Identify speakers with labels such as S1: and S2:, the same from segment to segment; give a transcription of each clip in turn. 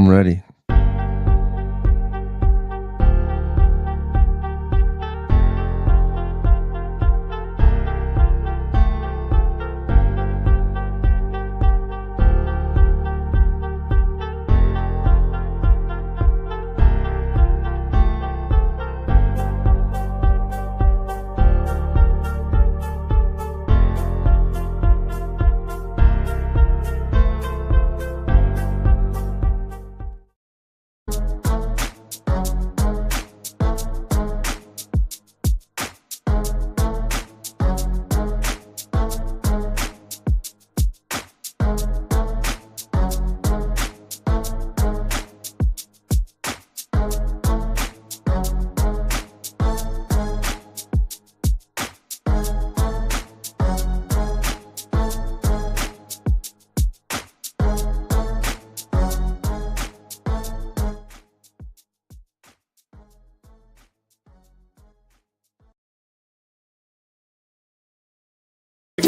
S1: I'm ready.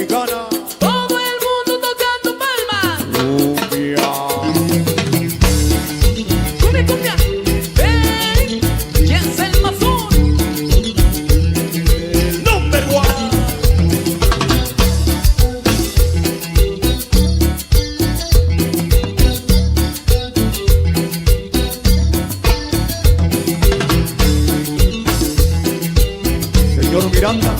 S2: Todo el mundo tocando palmas. Cumbia, cumbia. Ven, ¿quién es el mazón? El number one. Señor Miranda.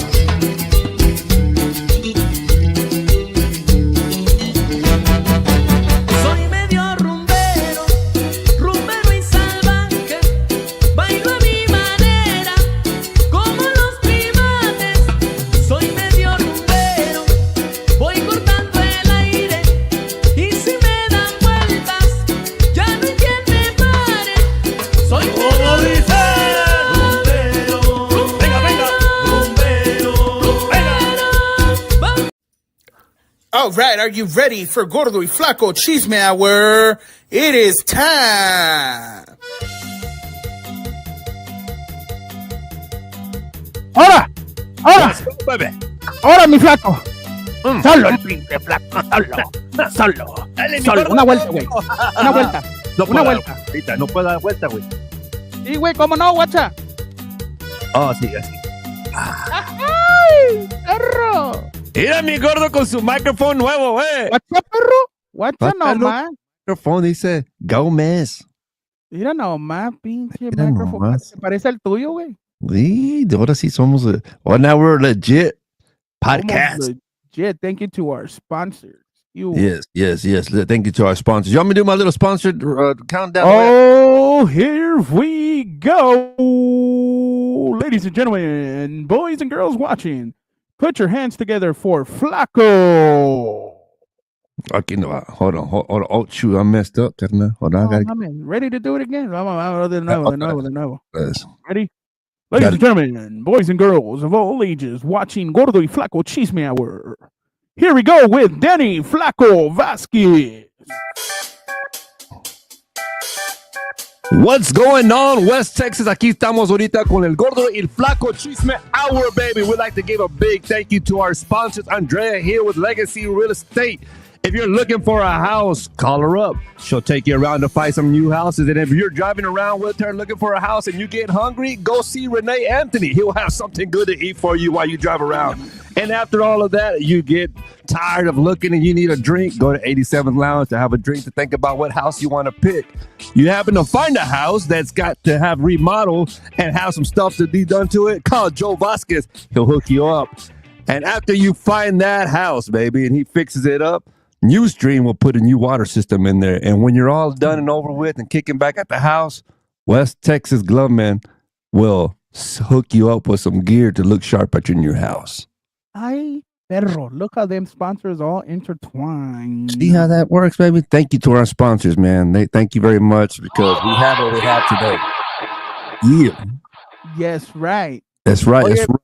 S3: All right, are you ready for Gordo Y Flaco Chisme Hour? It is time.
S4: ¡Ahora! ¡Ahora!
S5: Bebé.
S4: ¡Ahora, mi flaco! Solo el pinche flaco, solo.
S5: Dale,
S4: Solo, una vuelta, güey. Una vuelta.
S5: No
S4: Una vuelta.
S5: Ahorita, no puedo dar vuelta, güey.
S4: Sí, güey, ¿cómo no, guacha?
S5: Oh, sí, así.
S4: ¡Ay, perro!
S5: Mira mi gordo con su micrófono nuevo, güey.
S4: ¿Guacha, perro? Guacha nomás.
S1: Microphone dice Gómez.
S4: Mira nomás, pinche
S1: Mira
S4: micrófono.
S1: nomás.
S4: Se parece al tuyo, güey.
S1: Sí, ahora sí somos. Now we're legit podcast.
S4: Legit. Thank you to our sponsors.
S1: Yes. Thank you to our sponsors. You want me to do my little sponsor countdown?
S4: Oh, here we go. Ladies and gentlemen, boys and girls watching, put your hands together for Flaco.
S1: Okay, no, hold on. Oh, shoot, I messed up, carnal. Hold on, I gotta
S4: Ready to do it again? Vamos, de nuevo.
S1: Yes.
S4: Ready? Ladies and gentlemen, boys and girls of all ages watching Gordo Y Flaco Chisme Hour. Here we go with Danny Flaco Vasquez.
S5: What's going on, West Texas? Aquí estamos ahorita con el Gordo y Flaco Chisme Hour, baby. We'd like to give a big thank you to our sponsors, Andrea here with Legacy Real Estate. If you're looking for a house, call her up. She'll take you around to find some new houses. And if you're driving around with her looking for a house and you get hungry, go see Renee Anthony. He'll have something good to eat for you while you drive around. And after all of that, you get tired of looking and you need a drink, go to 87th Lounge to have a drink to think about what house you want to pick. You happen to find a house that's got to have remodeled and have some stuff to be done to it, call Joe Vasquez. He'll hook you up. And after you find that house, baby, and he fixes it up, Newstream will put a new water system in there. And when you're all done and over with and kicking back at the house, West Texas Glove Man will hook you up with some gear to look sharp at your new house.
S4: Ay, perro. Look how them sponsors all intertwined.
S1: See how that works, baby? Thank you to our sponsors, man. Thank you very much because we have what we have today. Yeah.
S4: Yes, right.
S1: That's right. That's right.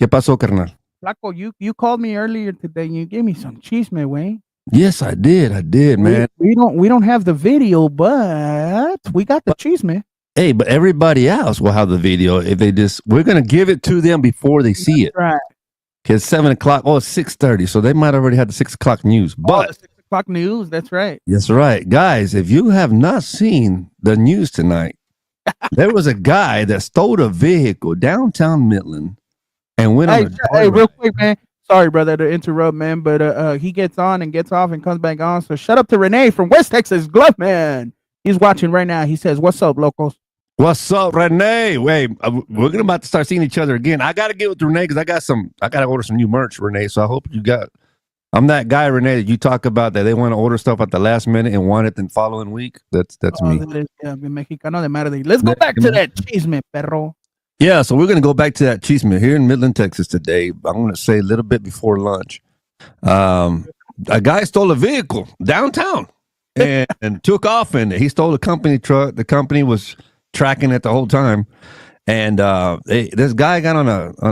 S1: ¿Qué pasó, carnal?
S4: Flaco, you called me earlier today and you gave me some chisme, way.
S1: Yes, I did, man.
S4: We don't have the video, but we got the chisme.
S1: Hey, but everybody else will have the video if they we're gonna give it to them before they see it.
S4: Right.
S1: Because 7 o'clock, it's 6:30, so they might already have the 6 o'clock news. But
S4: the 6 o'clock news. That's right.
S1: That's right. Guys, if you have not seen the news tonight, there was a guy that stole a vehicle downtown Midland and went on a
S4: Hey, real
S1: joyride.
S4: quick, man. Sorry, brother, to interrupt, man, but he gets on and gets off and comes back on. So shut up to Renee from West Texas, Glove Man. He's watching right now. He says, "What's up, locals?"
S1: What's up, Renee? Wait, we're gonna about to start seeing each other again. I gotta get with Renee because I gotta order some new merch, Renee. So I hope you got. I'm that guy, Renee, that you talk about that they want to order stuff at the last minute and want it the following week. That's me.
S4: Mexicano de Mardi. Let's go back to that chisme, perro.
S1: Yeah, so we're gonna go back to that Chisme here in Midland, Texas today. I'm gonna say a little bit before lunch. A guy stole a vehicle downtown and took off, and he stole a company truck. The company was tracking it the whole time, and this guy got on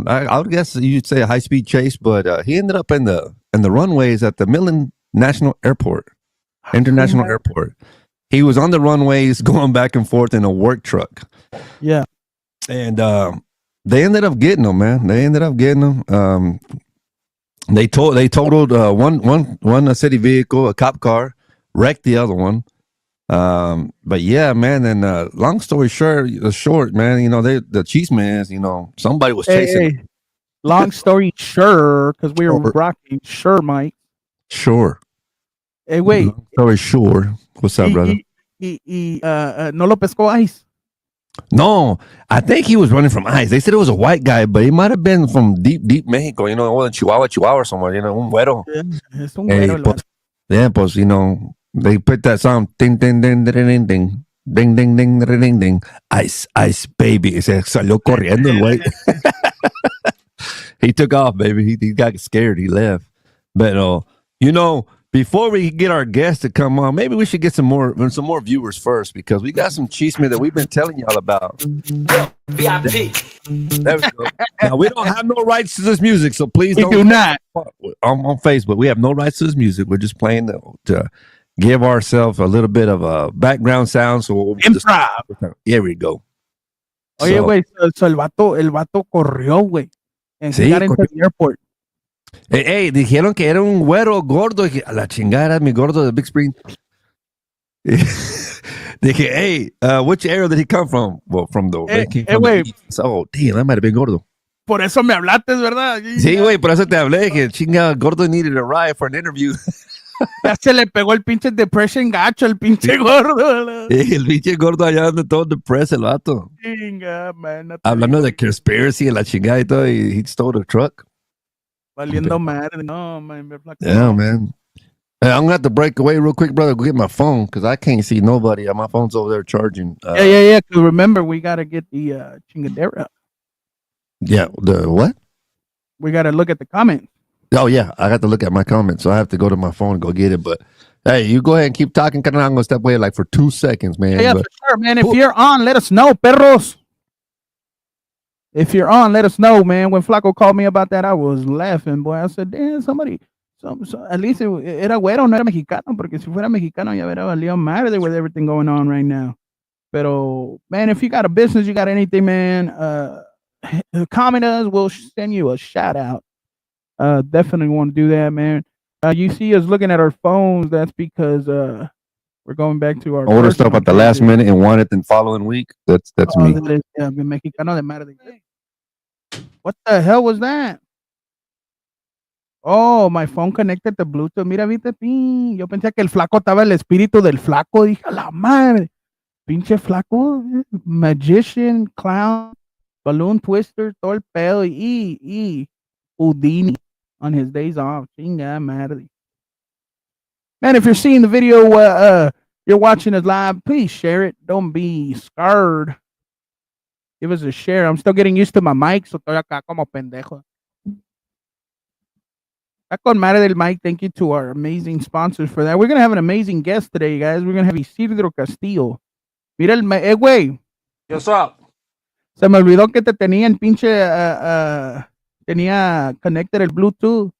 S1: I would guess you'd say a high speed chase, but he ended up in the runways at the Midland International Airport. He was on the runways going back and forth in a work truck.
S4: Yeah.
S1: And they ended up getting him, man. They ended up getting him. They totaled one city vehicle, a cop car, wrecked the other one. But yeah, man. And long story short, man. You know, the Chisme, you know, somebody was chasing.
S4: Hey. Long story short, because we were rocking. Sure, Mike.
S1: Sure.
S4: Hey, wait.
S1: Long story short. What's up, brother?
S4: No lo pescó ICE.
S1: No, I think he was running from ICE. They said it was a white guy, but he might have been from deep Mexico, you know, Chihuahua or somewhere, you know, un güero.
S4: Yeah, es un güero,
S1: pues, you know, they put that song, ding, ding, ding, ding, ding, ding, ding, ding, ding, ding, ding, ice, baby. Se salió corriendo el güey. He took off, baby. He got scared. He left. But, you know, before we get our guests to come on, maybe we should get some more viewers first because we got some chisme that we've been telling y'all about.
S2: VIP.
S1: There we go. Now we don't have no rights to this music, so please don't.
S4: We do not.
S1: On Facebook, we have no rights to this music. We're just playing to give ourselves a little bit of a background sound. So we'll
S4: improv.
S1: Here we go.
S4: Oye, güey, so el vato corrió, güey. And he got into the airport.
S1: Hey, dijeron que era un güero gordo. Dije, a la chingada, mi gordo de Big Spring. Dije, hey, which area did he come from? Well, from the... Oh, damn, that might have been gordo.
S4: Por eso me hablaste, ¿verdad?
S1: Sí, güey, por eso te hablé. Que chinga, gordo needed a ride for an interview.
S4: Ya se le pegó el pinche depression gacho, el pinche gordo.
S1: El pinche gordo allá anda todo depressed, el vato.
S4: Chinga, man.
S1: Hablando de conspiracy, la chingada y todo, he stole a truck.
S4: Valiendo madre. No, man.
S1: Yeah, man. Hey, I'm going to have to break away real quick, brother. Go get my phone because I can't see nobody. My phone's over there charging.
S4: Yeah. Because remember, we got to get the chingadera.
S1: Yeah, the what?
S4: We got to look at the comments.
S1: Oh, yeah. I got to look at my comments. So I have to go to my phone and go get it. But hey, you go ahead and keep talking. I'm going to step away like for 2 seconds, man.
S4: Yeah, for sure, man. If you're on, let us know, perros. If you're on, let us know, man. When Flaco called me about that, I was laughing, boy. I said, damn, somebody, at least era güero, no era mexicano, porque si fuera mexicano, ya hubiera valido madre with everything going on right now. Pero, man, if you got a business, you got anything, man, comment us. We'll send you a shout out. Definitely want to do that, man. You see us looking at our phones. That's because we're going back to our
S1: order stuff at the last minute and want it the following week. That's me.
S4: Mexicano de Mardi. What the hell was that? Oh, my phone connected to Bluetooth. Mira, viste, pin. Yo pensé que el flaco estaba el espíritu del flaco. Dije, a la madre. Pinche flaco. Magician, clown, balloon twister, todo el pedo. Y Houdini on his days off. Chinga madre. Man, if you're seeing the video, you're watching us live, please share it. Don't be scared. Give us a share. I'm still getting used to my mic, so estoy acá como pendejo. Está con madre del mic. Thank you to our amazing sponsors for that. We're going to have an amazing guest today, guys. We're going to have Isidro Castillo. Mira el... güey.
S2: What's up?
S4: Se me olvidó que te tenía en pinche... tenía connected el Bluetooth.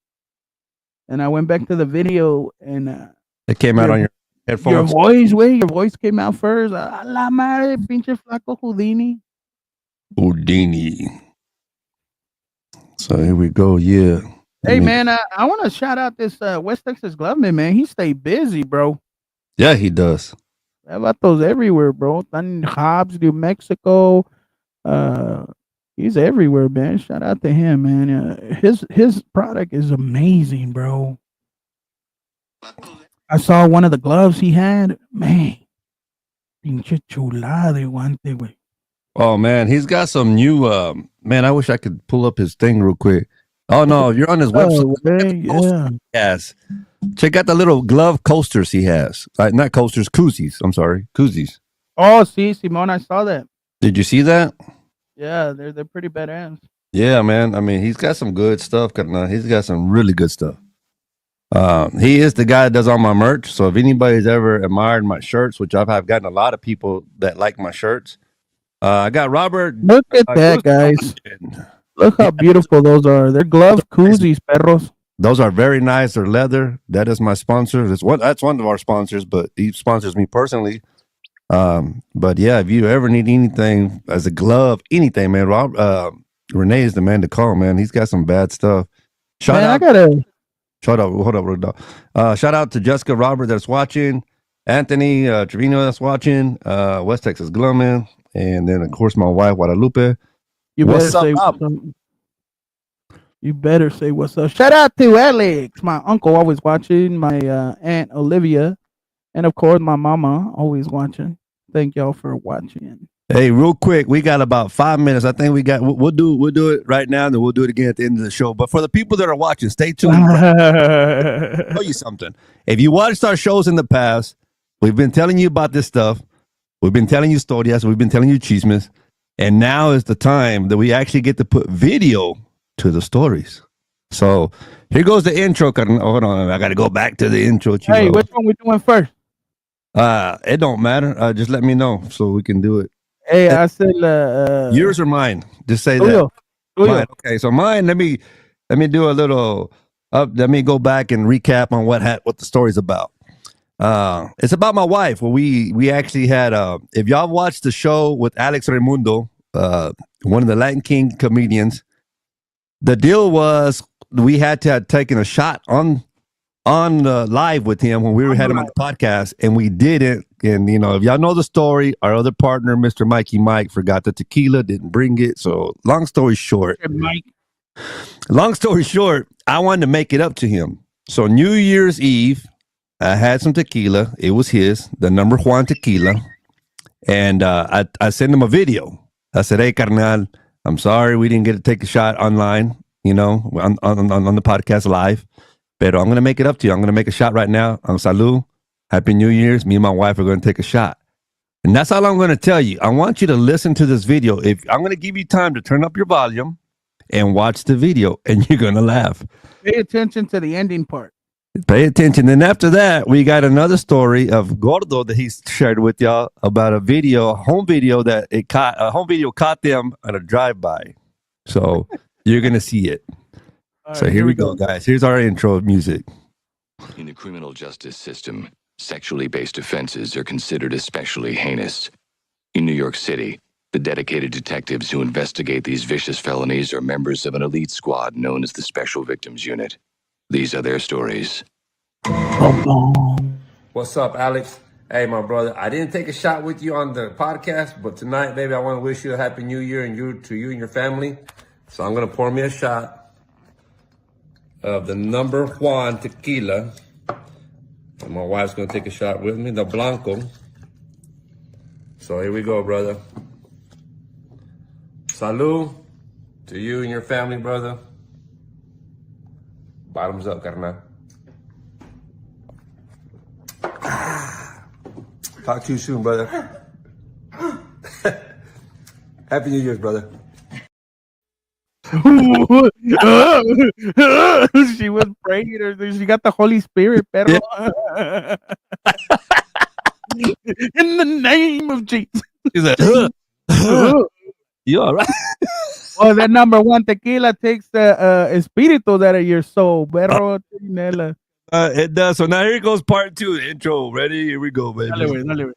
S4: And I went back to the video and...
S1: it came out on your headphones.
S4: Your voice, güey. Your voice came out first. A la madre, pinche flaco Houdini.
S1: Houdini. So here we go. Yeah.
S4: Hey, man, I want to shout out this West Texas Gloveman, man. He stay busy, bro.
S1: Yeah, he does.
S4: How about those everywhere, bro? Tan Hobbs, New Mexico. He's everywhere, man. Shout out to him, man. His product is amazing, bro. I saw one of the gloves he had. Man, pinche chulada de guante, güey.
S1: Oh man, he's got some new. Man, I wish I could pull up his thing real quick. Oh no, you're on his website.
S4: Yeah.
S1: Yes. Check out the little glove coasters he has. Not coasters, koozies. I'm sorry, koozies.
S4: Oh, see, Simone, I saw that.
S1: Did you see that?
S4: Yeah, they're pretty badass.
S1: Yeah, man. I mean, he's got some good stuff. He's got some really good stuff. He is the guy that does all my merch. So if anybody's ever admired my shirts, which I've gotten a lot of people that like my shirts. I got Robert.
S4: Look at that, guys. Look how beautiful those are. They're glove koozies, perros.
S1: Those are very nice. They're leather. That is my sponsor. That's one of our sponsors, but he sponsors me personally. But yeah, if you ever need anything as a glove, anything, man, Renee is the man to call, man. He's got some bad stuff. Shout out to Jessica Robert that's watching, Anthony Trevino that's watching, West Texas Glumman, and then of course my wife Guadalupe.
S4: You better say what's up. You better say what's up. Shout out to Alex, my uncle always watching, my aunt Olivia, and of course my mama always watching. Thank y'all for watching.
S1: Hey, real quick, we got about 5 minutes. I think we'll do it right now, and then we'll do it again at the end of the show. But for the people that are watching, stay tuned. I'll tell you something. If you watched our shows in the past, we've been telling you about this stuff. We've been telling you historias. We've been telling you chismes. And now is the time that we actually get to put video to the stories. So here goes the intro. Hold on. I got to go back to the intro.
S4: Hey, which one we doing first?
S1: It don't matter. Just let me know so we can do it.
S4: Hey, I said
S1: yours or mine. Just say that. Mine. Okay, so mine. Let me do a little. Let me go back and recap on what the story's about. It's about my wife. Well, we actually had. If y'all watched the show with Alex Raimundo, one of the Latin King comedians, the deal was we had to have taken a shot on live with him when we had him on the podcast, and we didn't. And if y'all know the story, our other partner, Mr. Mikey Mike, forgot the tequila, didn't bring it. So long story short, I wanted to make it up to him. So New Year's Eve, I had some tequila. It was his, the number Juan tequila, and I sent him a video. I said, "Hey, carnal, I'm sorry we didn't get to take a shot online, on the podcast live. But I'm going to make it up to you. I'm going to make a shot right now. Salud. Happy New Year's. Me and my wife are going to take a shot." And that's all I'm going to tell you. I want you to listen to this video. If I'm going to give you time to turn up your volume and watch the video, and you're going to laugh.
S4: Pay attention to the ending part.
S1: Pay attention. Then after that, we got another story of Gordo that he shared with y'all about a home video caught them on a drive-by. So you're going to see it. So here we go, guys. Here's our intro music.
S6: In the criminal justice system, sexually based offenses are considered especially heinous. In New York City, the dedicated detectives who investigate these vicious felonies are members of an elite squad known as the Special Victims Unit. These are their stories.
S5: What's up, Alex? Hey, my brother. I didn't take a shot with you on the podcast, but tonight, baby, I want to wish you a happy New Year to you and your family. So I'm going to pour me a shot of the number Juan tequila. And my wife's going to take a shot with me, the Blanco. So here we go, brother. Salud to you and your family, brother. Bottoms up, carnal. Talk to you soon, brother. Happy New Year's, brother.
S4: She was praying, or she got the Holy Spirit, perro. In the name of Jesus.
S1: He's like, you all right?
S4: Oh, that number one tequila takes the espíritu out of your soul, perro.
S1: It does. So now here goes part two, the intro. Ready? Here we go, baby.
S4: Dale.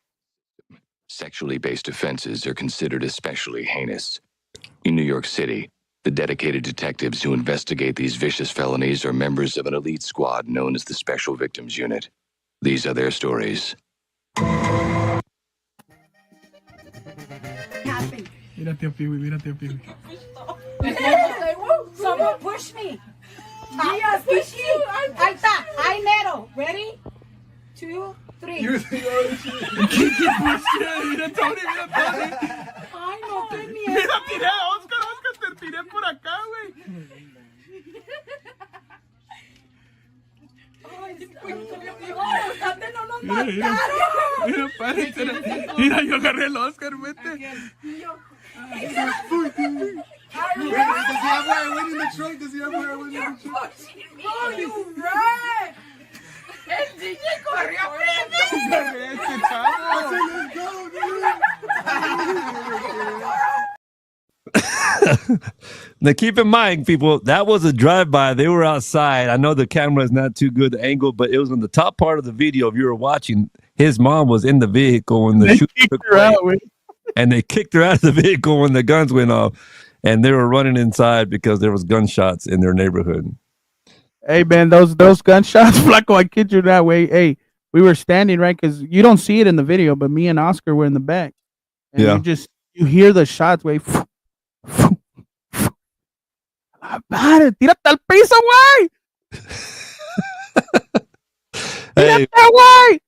S6: Sexually based offenses are considered especially heinous. In New York City, The dedicated detectives who investigate these vicious felonies are members of an elite squad known as the Special Victims Unit. These are their stories.
S7: Mira, tío Piwi, mira, tío Piwi.
S8: Someone push me. Yes, push you. Ahí está. Ahí mero. Ready? 2, 3.
S7: Mira, Tony, mira, Tony.
S8: Ay, no te miedo.
S7: Mira, tiré a Oscar, te tiré por acá, güey.
S8: No nos mataron.
S7: Mira, párate. Mira, yo agarré el Oscar, vete. Does he have where I went in the trunk? Does he have where I went in the trunk?
S8: Oh, you ran. El DJ corrió
S1: Now, keep in mind, people, that was a drive-by. They were outside. I know the camera is not too good angle, but it was on the top part of the video. If you were watching, his mom was in the vehicle when the shooting took place, and they kicked her out of the vehicle when the guns went off, and they were running inside because there was gunshots in their neighborhood.
S4: Hey, man, those gunshots, Flaco, I kid you that way. Hey, we were standing, right? Because you don't see it in the video, but me and Oscar were in the back. And
S1: Yeah.
S4: you hear the shots, way. Tírate al piso, güey.
S1: Hey,
S4: Tírate, güey.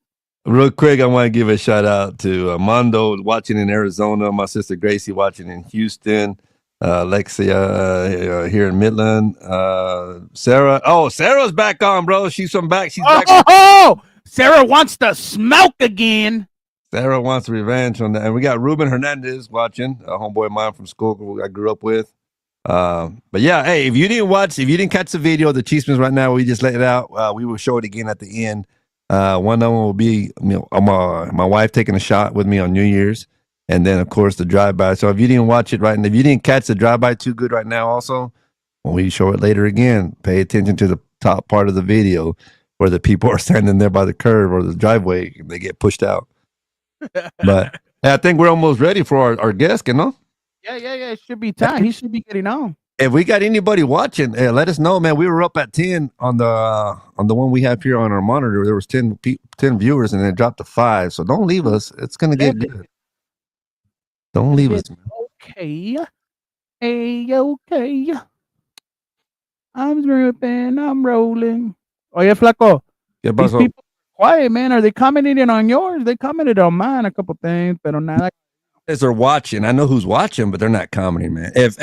S1: real quick, I want to give a shout out to Mondo watching in Arizona, my sister Gracie watching in Houston, Alexia here in Midland, Sarah. Oh, Sarah's back on, bro. She's back. She's back.
S4: Oh, Sarah wants to smoke again.
S1: Sarah wants revenge on that. And we got Ruben Hernandez watching, a homeboy of mine from school I grew up with. But yeah, hey, if you didn't catch the video, the Chismes right now, we just let it out. We will show it again at the end. One of them will be my wife taking a shot with me on New Year's. And then, of course, the drive-by. So if you didn't watch it right, and if you didn't catch the drive-by too good right now also, when we show it later again, pay attention to the top part of the video where the people are standing there by the curb or the driveway and they get pushed out. But I think we're almost ready for our guest, you know?
S4: Yeah. It should be time. He should be getting on.
S1: If we got anybody watching, let us know, man. We were up at 10 on the one we have here on our monitor. There was 10 viewers, and it dropped to 5. So don't leave us. It's gonna get good. Don't leave us, man.
S4: Okay. Hey, okay. I'm dripping. I'm rolling. Oye, Flaco.
S1: ¿Qué
S4: These
S1: pasó?
S4: people are quiet, man. Are they commenting on yours? They commented on mine a couple things, pero nada.
S1: As they're watching, I know who's watching, but they're not commenting, man. If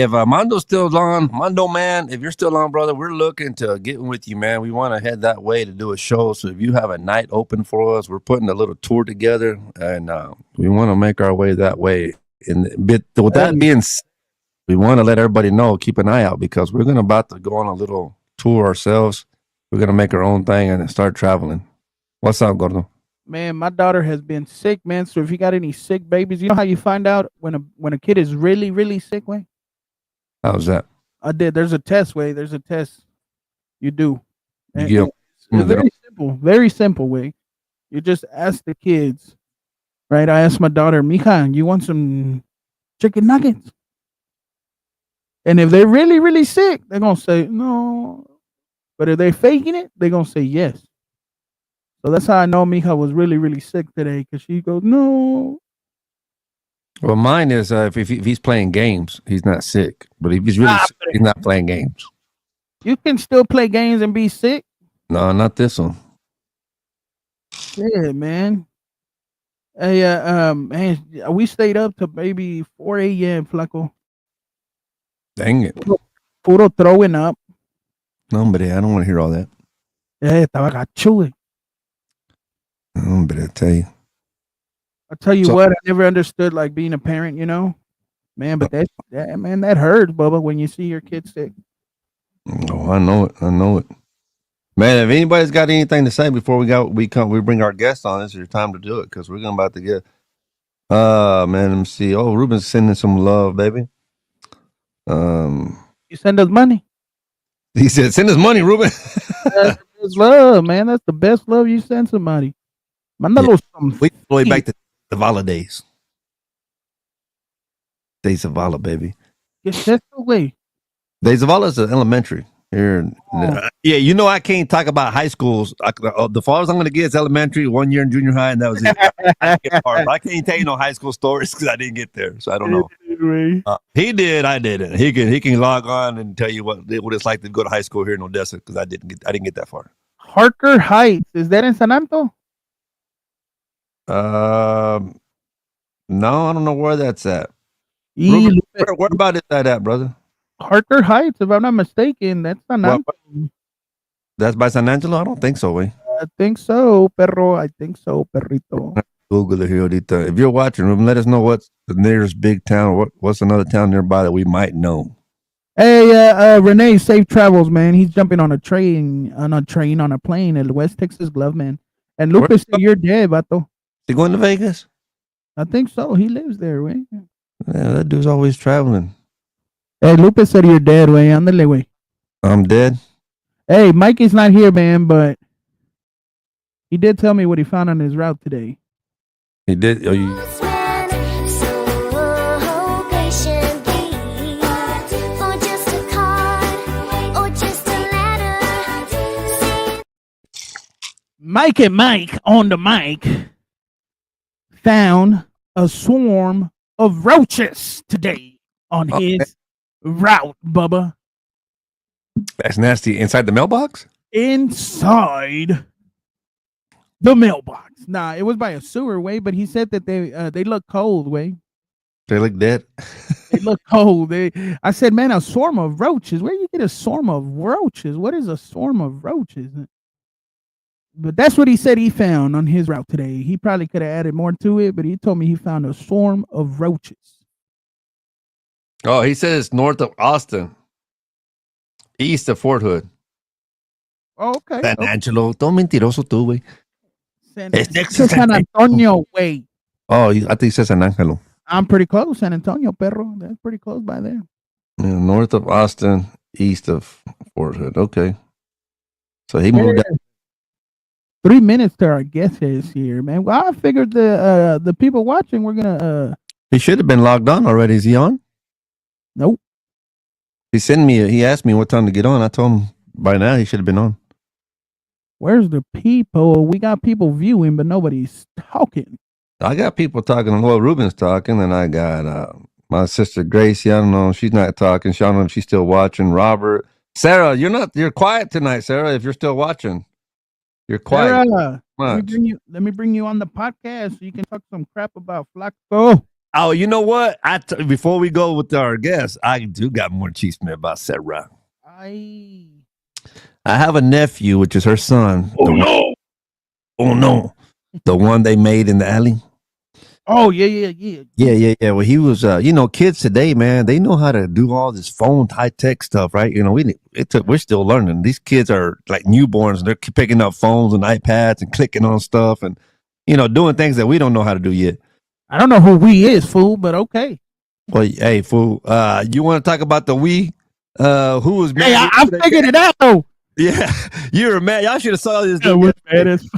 S1: Mondo's still on, Mondo, man, if you're still on, brother, we're looking to get with you, man. We want to head that way to do a show. So if you have a night open for us, we're putting a little tour together, and we want to make our way that way. And with that being said, we want to let everybody know, keep an eye out, because we're about to go on a little tour ourselves. We're gonna make our own thing and start traveling. What's up, Gordo?
S4: Man, my daughter has been sick, man. So if you got any sick babies, you know how you find out when a kid is really, really sick, way?
S1: How's that?
S4: There's a test, way. There's a test you do. And
S1: You
S4: it's very simple, way. You just ask the kids, right? I asked my daughter, Mija, you want some chicken nuggets? And if they're really, really sick, they're gonna say no. But if they're faking it, they're gonna say yes. So that's how I know Mija was really, really sick today, because she goes, no.
S1: Well, mine is if he's playing games, he's not sick. But if he's really sick, he's not playing games.
S4: You can still play games and be sick.
S1: No, not this one.
S4: Yeah, man. Hey, man, we stayed up to maybe 4 a.m., Flaco.
S1: Dang it.
S4: Puro throwing up.
S1: No, but I don't want to hear all that.
S4: Yeah, estaba gacho.
S1: No, but I tell you.
S4: I tell you what, I never understood like being a parent, you know, man. But that hurts, Bubba, when you see your kid sick.
S1: Oh, I know it. Man, if anybody's got anything to say before we bring our guest on, this is your time to do it, because we're about to get. Man, let me see. Oh, Ruben's sending some love, baby.
S4: You send us money.
S1: He said, "Send us money, Ruben."
S4: That's love, man. That's the best love you send somebody. Mandalo some.
S1: We go back to the Vala days. Days of Vala, baby.
S4: Get that away.
S1: De Zavala's elementary here. Yeah, you know I can't talk about high schools. The farthest I'm going to get is elementary, 1 year in junior high, and that was it. I can't tell you no high school stories because I didn't get there, so I don't know. He did, I didn't. He can log on and tell you what it's like to go to high school here in Odessa because I didn't get that far.
S4: Harker Heights, is that in San Antonio?
S1: No, I don't know where that's at. Ruben, where about is that at, brother?
S4: Harker Heights, if I'm not mistaken, that's San Angelo.
S1: That's by San Angelo? I don't think so, way.
S4: I think so, perro. I think so, perrito.
S1: Google it here, ahorita. If you're watching, Ruben, let us know what's the nearest big town. What's another town nearby that we might know?
S4: Hey, Renee, safe travels, man. He's jumping on a plane at West Texas Glove, man. And Lucas said you're dead, vato.
S1: He going to Vegas?
S4: I think so. He lives there, way.
S1: Yeah, that dude's always traveling.
S4: Hey, Lucas said you're dead, way. Andale, way.
S1: I'm dead.
S4: Hey, Mikey's not here, man, but he did tell me what he found on his route today.
S1: He did.
S4: Mike and Mike on the mic found a swarm of roaches today on his route, Bubba.
S1: That's nasty. Inside the mailbox?
S4: Inside the mailbox. Nah, it was by a sewer, way, but he said that they look cold, way.
S1: They look dead.
S4: They look cold. I said, man, a swarm of roaches. Where do you get a swarm of roaches? What is a swarm of roaches? But that's what he said he found on his route today. He probably could have added more to it, but he told me he found a swarm of roaches.
S1: Oh, he says north of Austin, east of Fort Hood.
S4: Oh, okay.
S1: San Angelo. Todo mentiroso tú, güey.
S4: San Antonio, way.
S1: Oh, I think he says San Angelo.
S4: I'm pretty close. San Antonio, perro. That's pretty close by there.
S1: Yeah, north of Austin, east of Fort Hood. Okay. So he moved out.
S4: 3 minutes to our guest is here, man. Well, I figured the people watching were gonna.
S1: He should have been logged on already. Is he on?
S4: Nope.
S1: He asked me what time to get on. I told him by now he should have been on.
S4: Where's the people? We got people viewing, but nobody's talking.
S1: I got people talking. Well, Ruben's talking, and I got my sister Gracie. I don't know. She's not talking. I don't know if she's still watching. Robert, Sarah, you're quiet tonight, Sarah. If you're still watching. You're quiet.
S4: Sarah, let me bring you on the podcast so you can talk some crap about Flaco.
S1: Oh, you know what? Before we go with our guest, I do got more chisme about Sarah. I have a nephew, which is her son. Oh no. The one they made in the alley.
S4: Oh, yeah.
S1: Well, he was, kids today, man, they know how to do all this phone high-tech stuff, right? You know, we're still learning. These kids are like newborns. They're picking up phones and iPads and clicking on stuff and, doing things that we don't know how to do yet.
S4: I don't know who we is, fool, but okay.
S1: Well, hey, fool, you want to talk about the we? Who was mad?
S4: Hey, I figured it out, though.
S1: Yeah, you were mad. Y'all should have saw this.
S4: He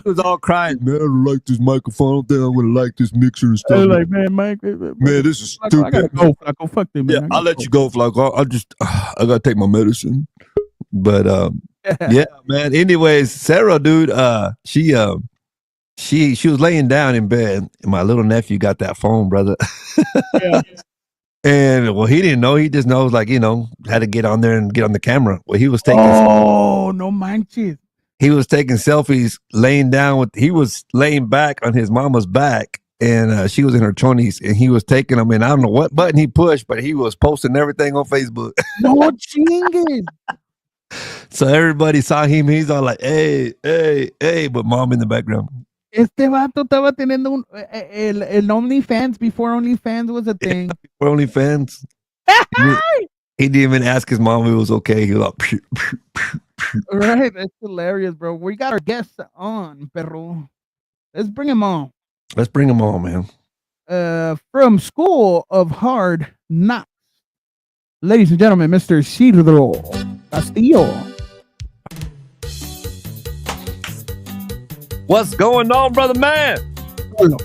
S1: was all crying. Man, I don't like this microphone. I don't think I'm going to like this mixer and stuff.
S4: I was like, man,
S1: this is
S4: Flaco,
S1: stupid.
S4: I gotta go, Flaco. Fuck them, man.
S1: Yeah, I'll let you go, Flaco. I got to take my medicine. But, yeah, man. Anyways, Sarah, dude, she was laying down in bed, and my little nephew got that phone, brother.
S4: Yeah.
S1: And well, he didn't know. He just knows, like, had to get on there and get on the camera. Well, he was taking.
S4: Oh, no manches.
S1: He was taking selfies, laying down he was laying back on his mama's back, and she was in her 20s, and he was taking them. And I don't know what button he pushed, but he was posting everything on Facebook.
S4: No chingues.
S1: So everybody saw him. He's all like, "Hey, but mom in the background."
S4: Este vato estaba teniendo el OnlyFans before OnlyFans was a thing.
S1: Before OnlyFans. He didn't even ask his mom if it was okay. He was like, phew, phew, phew, phew.
S4: Right, that's hilarious, bro. We got our guests on, perro. Let's bring him on.
S1: Let's bring him on, man.
S4: From School of Hard Knocks, ladies and gentlemen, Mr. Cedro Castillo.
S1: What's going on, brother man?
S4: Solo.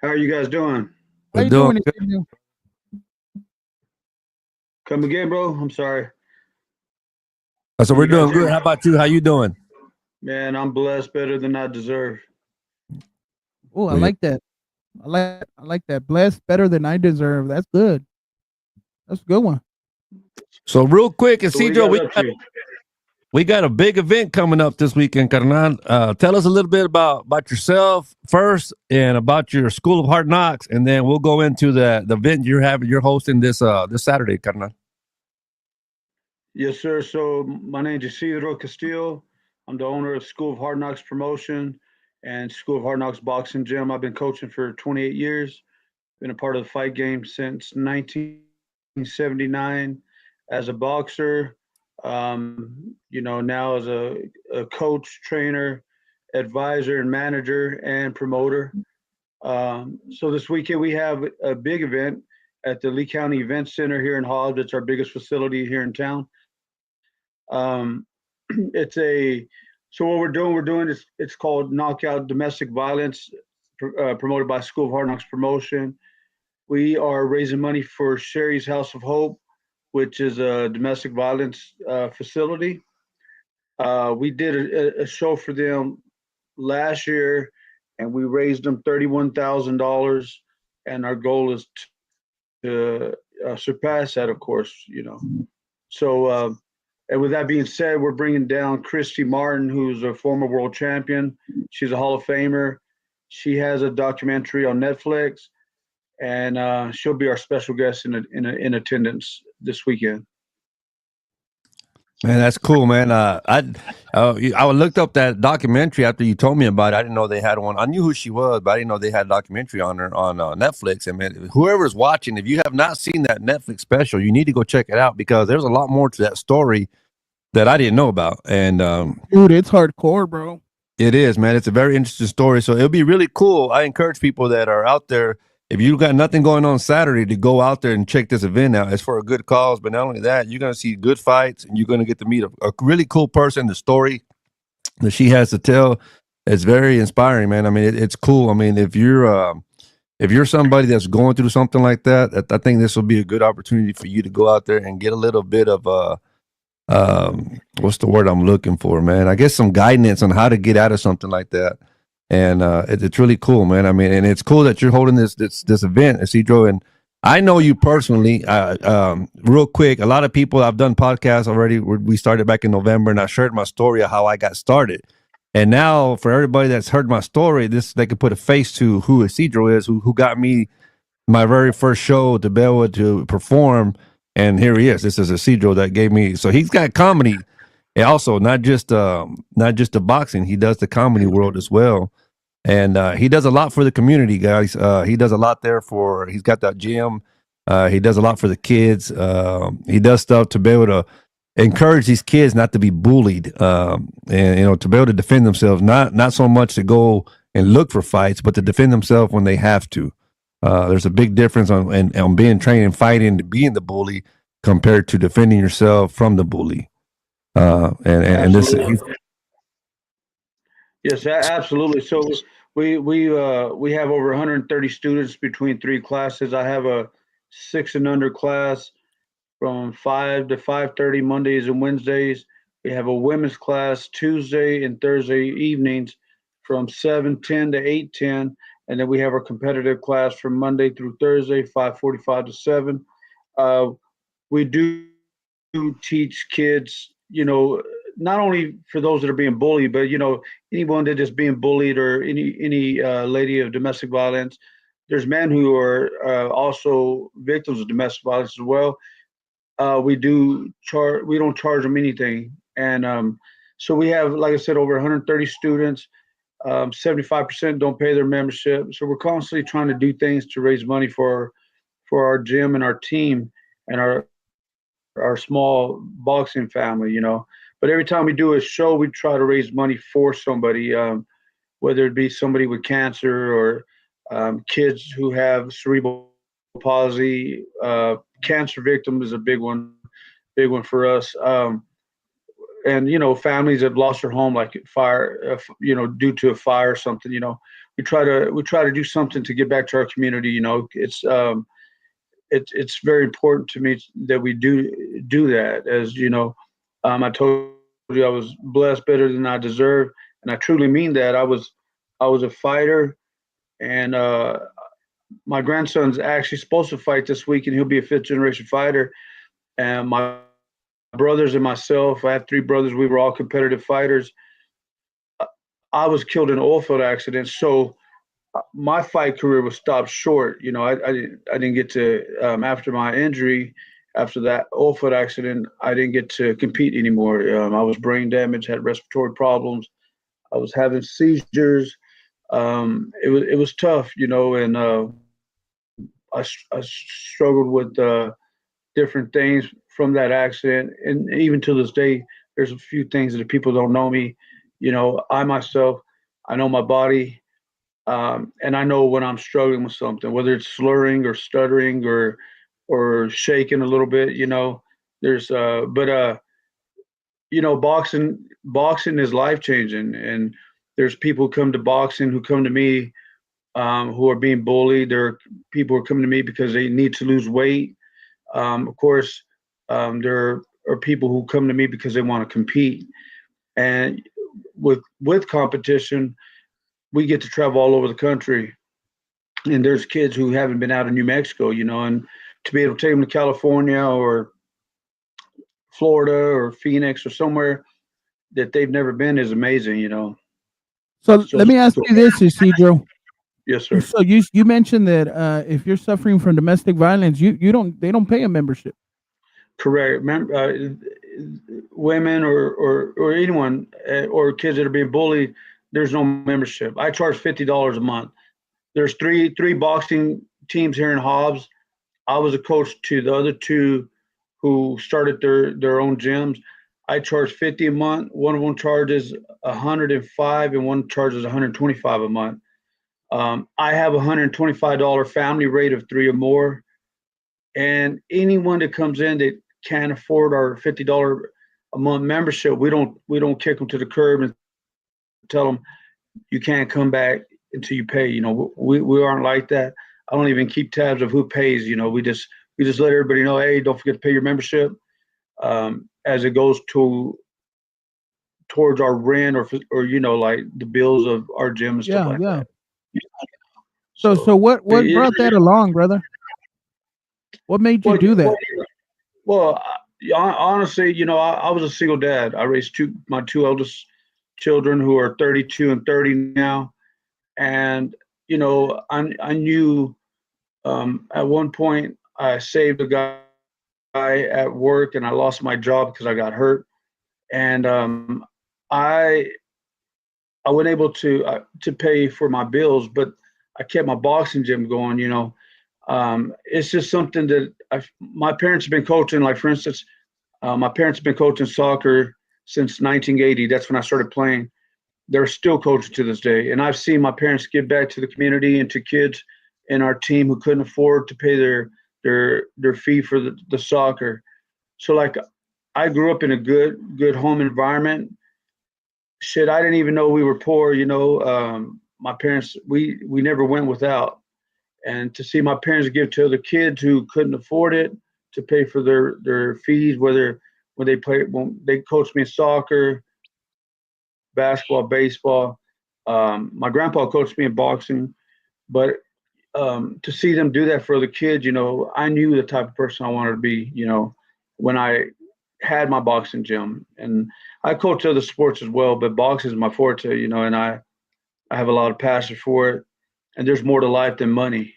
S9: How are you guys doing?
S4: How
S1: We're
S4: you
S1: doing
S4: doing?
S1: good.
S4: Ezekiel?
S9: Come again, bro. I'm sorry.
S1: So
S9: Can
S1: we're
S9: you guys
S1: doing
S9: hear
S1: good.
S9: me?
S1: How about you? How you doing?
S9: Man, I'm blessed better than I deserve.
S4: Oh, I
S1: Well, yeah.
S4: like that. I like that. Blessed better than I deserve. That's good. That's a good one.
S1: So real quick,
S9: So what you
S1: Isidro,
S9: guys up to?
S1: we got a big event coming up this weekend, Carnal. Tell us a little bit about yourself first and about your School of Hard Knocks, and then we'll go into the event you're hosting this Saturday, Carnal.
S9: Yes, sir. So my name is Isidro Castillo. I'm the owner of School of Hard Knocks Promotion and School of Hard Knocks Boxing Gym. I've been coaching for 28 years. Been a part of the fight game since 1979 as a boxer. Now as a coach, trainer, advisor, and manager and promoter. So this weekend we have a big event at the Lee County Event Center here in Hobbs. It's our biggest facility here in town. Um, it's a so what we're doing is it's called Knockout Domestic Violence, promoted by School of Hard Knocks Promotion. We are raising money for Sherry's House of Hope, which is a domestic violence facility. We did a show for them last year, and we raised them $31,000, and our goal is to surpass that, of course. So. And with that being said, we're bringing down Christy Martin, who's a former world champion. She's a Hall of Famer. She has a documentary on Netflix, and she'll be our special guest in attendance this weekend.
S1: Man, that's cool, man. I looked up that documentary after you told me about it. I didn't know they had one. I knew who she was, but I didn't know they had a documentary on her on Netflix. And man, whoever's watching, if you have not seen that Netflix special, you need to go check it out because there's a lot more to that story that I didn't know about. And
S4: Dude, it's hardcore, bro.
S1: it is, man. It's a very interesting story. So it'll be really cool. I encourage people that are out there, if you got nothing going on Saturday, to go out there and check this event out. It's for a good cause, but not only that, you're going to see good fights, and you're going to get to meet a really cool person. The story that she has to tell is very inspiring, man. I mean, it's cool. I mean, if you're somebody that's going through something like that, I think this will be a good opportunity for you to go out there and get a little bit of what's the word I'm looking for, man? I guess some guidance on how to get out of something like that. And it's really cool, man. I mean, and it's cool that you're holding this event, Isidro. And I know you personally. Real quick, a lot of people, I've done podcasts already. We started back in November, and I shared my story of how I got started. And now, for everybody that's heard my story, they can put a face to who Isidro is, who got me my very first show to be able to perform. And here he is. This is Isidro that gave me. So he's got comedy, and also not just the boxing. He does the comedy world as well. And he does a lot for the community, guys. He does a lot there he's got that gym. He does a lot for the kids. He does stuff to be able to encourage these kids not to be bullied, and to be able to defend themselves. Not so much to go and look for fights, but to defend themselves when they have to. There's a big difference on being trained and fighting to being the bully compared to defending yourself from the bully. And this.
S9: Yes, absolutely. So we have over 130 students between three classes. I have a 6 and under class from 5 to 5:30 Mondays and Wednesdays. We have a women's class Tuesday and Thursday evenings from 7:10 to 8:10, and then we have our competitive class from Monday through Thursday 5:45 to 7. We do teach kids, not only for those that are being bullied, but anyone that is being bullied or any lady of domestic violence. There's men who are also victims of domestic violence as well. We don't charge them anything, and so we have, like I said, over 130 students. 75% don't pay their membership, so we're constantly trying to do things to raise money for our gym and our team and our small boxing family, But every time we do a show, we try to raise money for somebody, whether it be somebody with cancer or kids who have cerebral palsy. Cancer victim is a big one for us. and families that lost their home, like fire, due to a fire or something. We try to do something to get back to our community. It's very important to me that we do that. As I told you, I was blessed better than I deserve, and I truly mean that. I was a fighter, and my grandson's actually supposed to fight this week, and he'll be a fifth generation fighter. And my brothers and myself, I have three brothers. We were all competitive fighters. I was killed in an oil field accident, so my fight career was stopped short. I didn't get to after my injury, after that oil field accident, I didn't get to compete anymore. I was brain damaged, had respiratory problems. I was having seizures. It was tough, and I struggled with different things from that accident, and even to this day, there's a few things that people don't know me. I myself, I know my body, and I know when I'm struggling with something, whether it's slurring or stuttering or shaking a little bit. There's boxing is life changing, and there's people who come to boxing who come to me who are being bullied. There are people who are coming to me because they need to lose weight. Of course, there are people who come to me because they want to compete. And with competition, we get to travel all over the country. And there's kids who haven't been out of New Mexico, and to be able to take them to California or Florida or Phoenix or somewhere that they've never been is amazing.
S4: So let me ask you this, Isidro.
S9: Yes, sir.
S4: So you mentioned that if you're suffering from domestic violence, they don't pay a membership.
S9: Correct. Women or anyone or kids that are being bullied, there's no membership. I charge $50 a month. There's three boxing teams here in Hobbs. I was a coach to the other two who started their own gyms. I charge $50 a month. One of them charges $105, and one charges $125 a month. I have a $125 family rate of 3 or more, and anyone that comes in that can't afford our $50 a month membership, we don't kick them to the curb and tell them you can't come back until you pay. We aren't like that. I don't even keep tabs of who pays. We just let everybody know, hey, don't forget to pay your membership, as it goes towards our rent or like the bills of our gym and stuff like that.
S4: So what brought that along, brother? What made you do that?
S9: Well, honestly, I was a single dad. I raised my two eldest children who are 32 and 30 now. And, I knew at one point I saved a guy at work, and I lost my job because I got hurt. And I wasn't able to pay for my bills, but I kept my boxing gym going. It's just something that my parents have been coaching. Like, for instance, my parents have been coaching soccer since 1980. That's when I started playing. They're still coaching to this day. And I've seen my parents give back to the community and to kids in our team who couldn't afford to pay their fee for the soccer. So, like, I grew up in a good home environment. Shit, I didn't even know we were poor. My parents, we never went without. And to see my parents give to other kids who couldn't afford it to pay for their fees, whether when they coached me in soccer, basketball, baseball. My grandpa coached me in boxing, but to see them do that for other kids, I knew the type of person I wanted to be, when I had my boxing gym. And I coach other sports as well, but boxing is my forte, and I have a lot of passion for it. And there's more to life than money.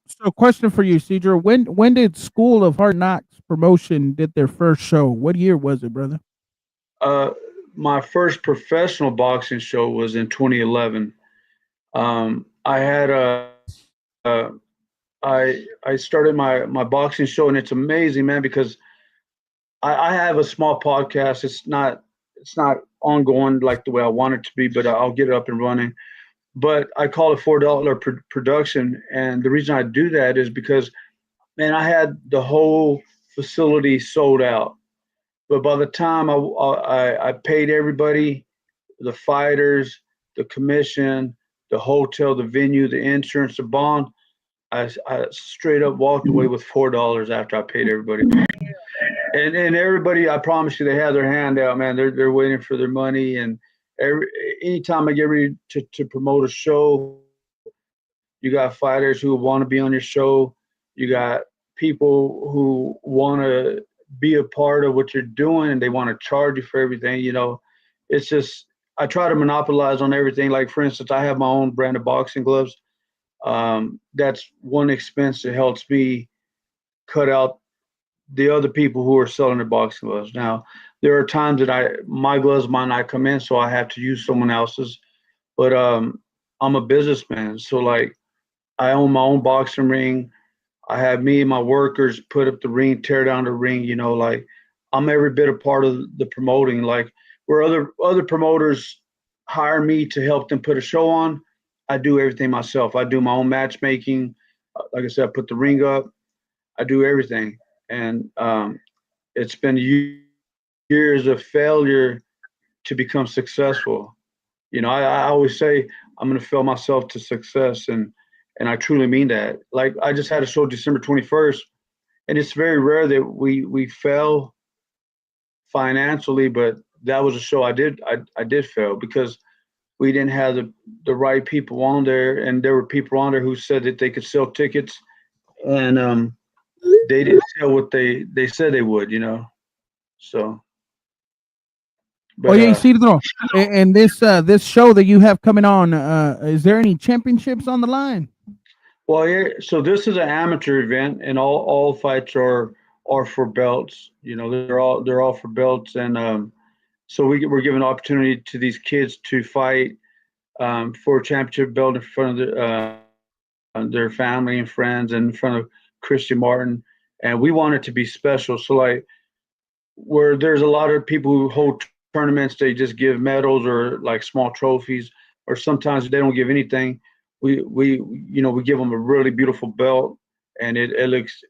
S4: So, question for you, Cedro. When did School of Hard Knocks promotion did their first show? What year was it, brother?
S9: My first professional boxing show was in 2011. I had I started my boxing show, and it's amazing, man, because I have a small podcast. It's not ongoing like the way I want it to be, but I'll get it up and running. But I call it $4 production, and the reason I do that is because, man, I had the whole facility sold out. But by the time I paid everybody, the fighters, the commission, the hotel, the venue, the insurance, the bond, I straight up walked away with $4 after I paid everybody. And everybody, I promise you, they have their hand out, man. They're waiting for their money. And anytime I get ready to promote a show, you got fighters who want to be on your show. You got people who want to be a part of what you're doing, and they want to charge you for everything. You know, it's just I try to monopolize on everything. Like, for instance, I have my own brand of boxing gloves. That's one expense that helps me cut out the other people who are selling their boxing gloves. Now, there are times that my gloves might not come in, so I have to use someone else's. But I'm a businessman, so like I own my own boxing ring. I have me and my workers put up the ring, tear down the ring. You know, like I'm every bit a part of the promoting. Like where other promoters hire me to help them put a show on, I do everything myself. I do my own matchmaking. Like I said, I put the ring up. I do everything, and it's been years of failure to become successful. You know, I always say I'm going to fail myself to success, and I truly mean that. Like I just had a show December 21st, and it's very rare that we fail financially, but that was a show I did fail because we didn't have the right people on there, and there were people on there who said that they could sell tickets, and they didn't sell what they said they would, you know. So. But,
S4: Oye, Isidro, and this show that you have coming on, is there any championships on the line?
S9: Well, yeah, so this is an amateur event, and all fights are for belts. You know, they're all for belts, and so we're giving opportunity to these kids to fight for a championship belt in front of their family and friends, and in front of Christian Martin, and we want it to be special. So like, where there's a lot of people who hold tournaments, they just give medals or like small trophies, or sometimes they don't give anything. We give them a really beautiful belt, and it makes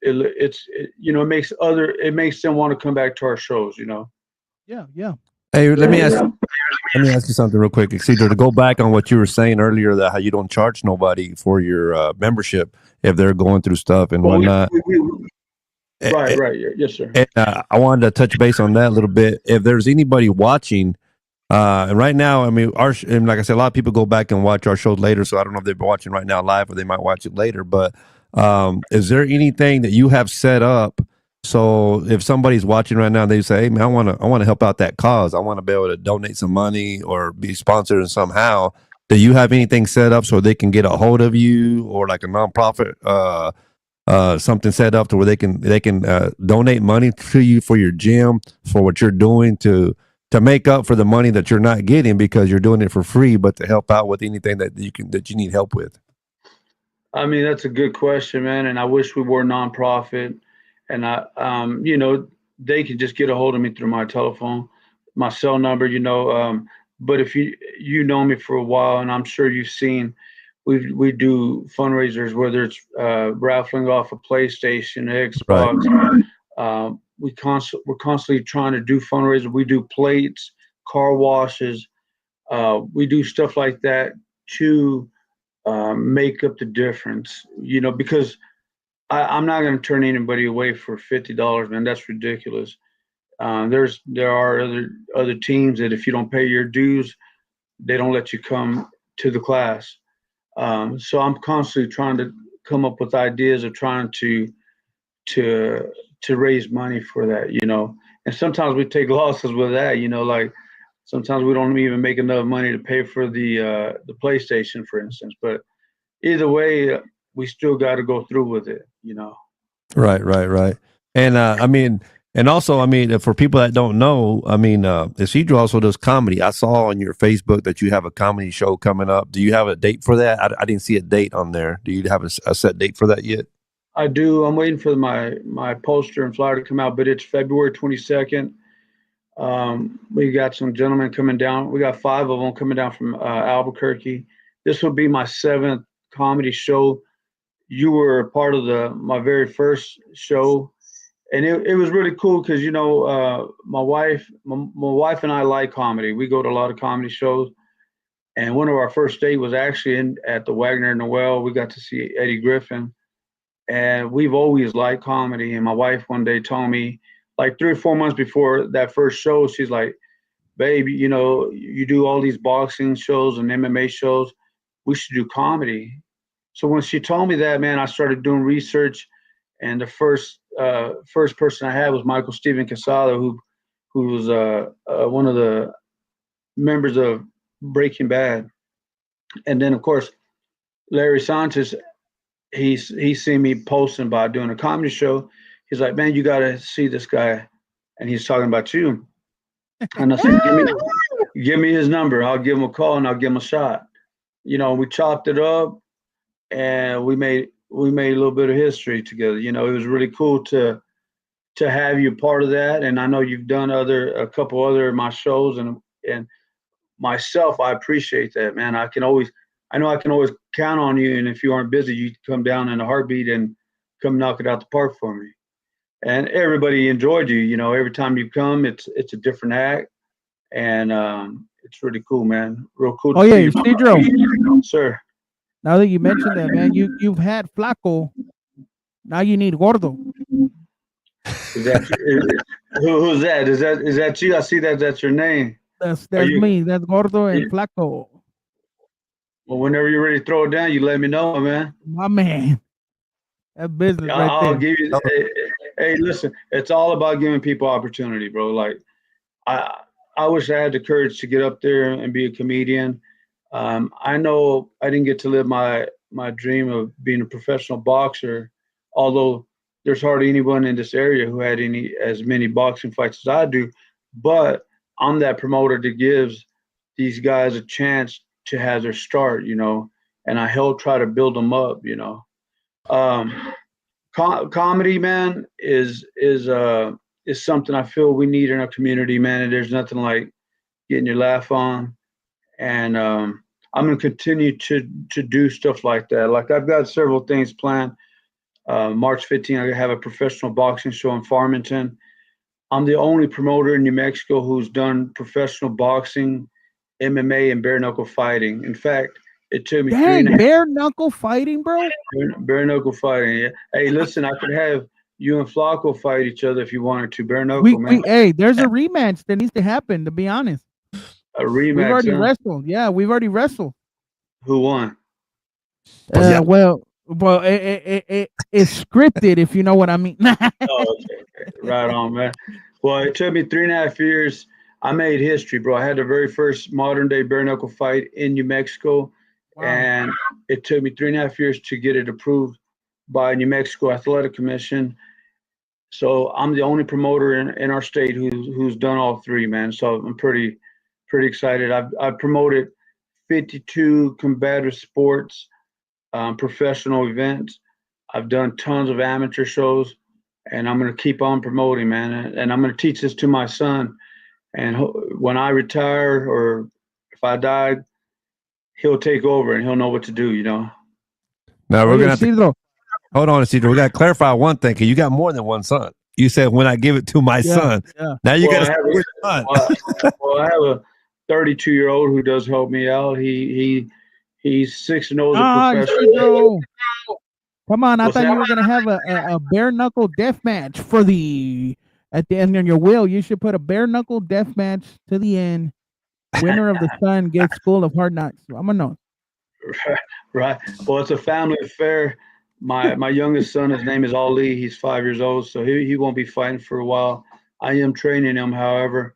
S9: them want to come back to our shows, you know.
S4: Yeah.
S1: Hey, let me ask you something real quick, Isidro, to go back on what you were saying earlier, that how you don't charge nobody for your membership if they're going through stuff and whatnot.
S9: Right. Yes, sir.
S1: And, I wanted to touch base on that a little bit. If there's anybody watching, and right now, I mean, and like I said, a lot of people go back and watch our shows later, so I don't know if they're watching right now live or they might watch it later. But is there anything that you have set up? So if somebody's watching right now, they say, "Hey, man, I want to help out that cause. I want to be able to donate some money or be sponsored somehow." Do you have anything set up so they can get a hold of you, or like a nonprofit? Something set up to where they can donate money to you for your gym, for what you're doing to make up for the money that you're not getting because you're doing it for free, but to help out with anything that you need help with?
S9: I mean, that's a good question, man. And I wish we were nonprofit, and they can just get a hold of me through my telephone, my cell number, but if you know me for a while, and I'm sure you've seen, we do fundraisers, whether it's raffling off a PlayStation, Xbox. Right. We're constantly trying to do fundraisers. We do plates, car washes. We do stuff like that to make up the difference. Because I'm not going to turn anybody away for $50, man. That's ridiculous. There are other teams that if you don't pay your dues, they don't let you come to the class. So I'm constantly trying to come up with ideas of trying to raise money for that, and sometimes we take losses with that, like sometimes we don't even make enough money to pay for the PlayStation, for instance, but either way, we still got to go through with it,
S1: Right. And and also, for people that don't know, Isidro also does comedy. I saw on your Facebook that you have a comedy show coming up. Do you have a date for that? I didn't see a date on there. Do you have a set date for that yet?
S9: I do. I'm waiting for my poster and flyer to come out, but it's February 22nd. We got some gentlemen coming down. We got 5 of them coming down from Albuquerque. This will be my 7th comedy show. You were a part of my very first show, and it was really cool because my wife and I like comedy. We go to a lot of comedy shows, and one of our first date was actually at the Wagner Noel. We got to see Eddie Griffin, and we've always liked comedy. And my wife one day told me, like 3 or 4 months before that first show, she's like, "Babe, you do all these boxing shows and MMA shows. We should do comedy." So when she told me that, man, I started doing research, and the first person I had was Michael Steven Casado, who was one of the members of Breaking Bad, and then of course Larry Sanchez. He's seen me posting about doing a comedy show. He's like, "Man, you got to see this guy," and he's talking about you. And I said, give me his number. I'll give him a call and I'll give him a shot. We chopped it up and we made a little bit of history together. It was really cool to have you part of that. And I know you've done a couple other of my shows, and myself, I appreciate that, man. I know I can always count on you. And if you aren't busy, you come down in a heartbeat and come knock it out the park for me. And everybody enjoyed you. Every time you come, it's a different act, and it's really cool, man. Real cool.
S4: Oh yeah, Isidro.
S9: Sir.
S4: Now that you mentioned that, man, you've had Flaco. Now you need Gordo.
S9: Who's that? Is that you? I see that's your name.
S4: That's me. That's Gordo and Flaco.
S9: Well, whenever you're ready to throw it down, you let me know, man.
S4: My man. That business
S9: I'll give you. Hey, listen, it's all about giving people opportunity, bro. Like, I wish I had the courage to get up there and be a comedian. I know I didn't get to live my dream of being a professional boxer, although there's hardly anyone in this area who had as many boxing fights as I do. But I'm that promoter that gives these guys a chance to have their start, and I help try to build them up, Comedy, man, is something I feel we need in our community, man. And there's nothing like getting your laugh on. And I'm going to continue to do stuff like that. Like, I've got several things planned. March 15th, I have a professional boxing show in Farmington. I'm the only promoter in New Mexico who's done professional boxing, MMA, and bare knuckle fighting. In fact, it took me
S4: bare knuckle fighting, bro.
S9: Bare knuckle fighting. Yeah. Hey, listen, I could have you and Flaco fight each other if you wanted to. Bare knuckle, man.
S4: Hey, there's a rematch that needs to happen. To be honest,
S9: a rematch.
S4: We've already wrestled. Yeah, we've already wrestled.
S9: Who won?
S4: Well, it's scripted, if you know what I mean.
S9: Okay. Right on, man. Well, it took me 3.5 years. I made history, bro. I had the very first modern day bare knuckle fight in New Mexico. Wow. And it took me 3.5 years to get it approved by New Mexico Athletic Commission. So I'm the only promoter in our state who's done all three, man. So I'm pretty excited. I've promoted 52 combative sports, professional events. I've done tons of amateur shows, and I'm going to keep on promoting, man. And I'm going to teach this to my son. And when I retire or if I die, he'll take over and he'll know what to do,
S1: Now we're going to have to hold on, Isidro. We got to clarify one thing, because you got more than one son. You said when I give it to my son. Yeah. Now you got to son.
S9: Well, I have a 32-year-old who does help me out. He's 6-0 as a professional.
S4: Come on, I thought you were going to have a bare knuckle death match at the end on your will. You should put a bare knuckle death match to the end. Winner of the Sun gets School of Hard Knocks. I'm gonna know.
S9: Right. Well, it's a family affair. My youngest son, his name is Ali. He's 5 years old, so he won't be fighting for a while. I am training him, however.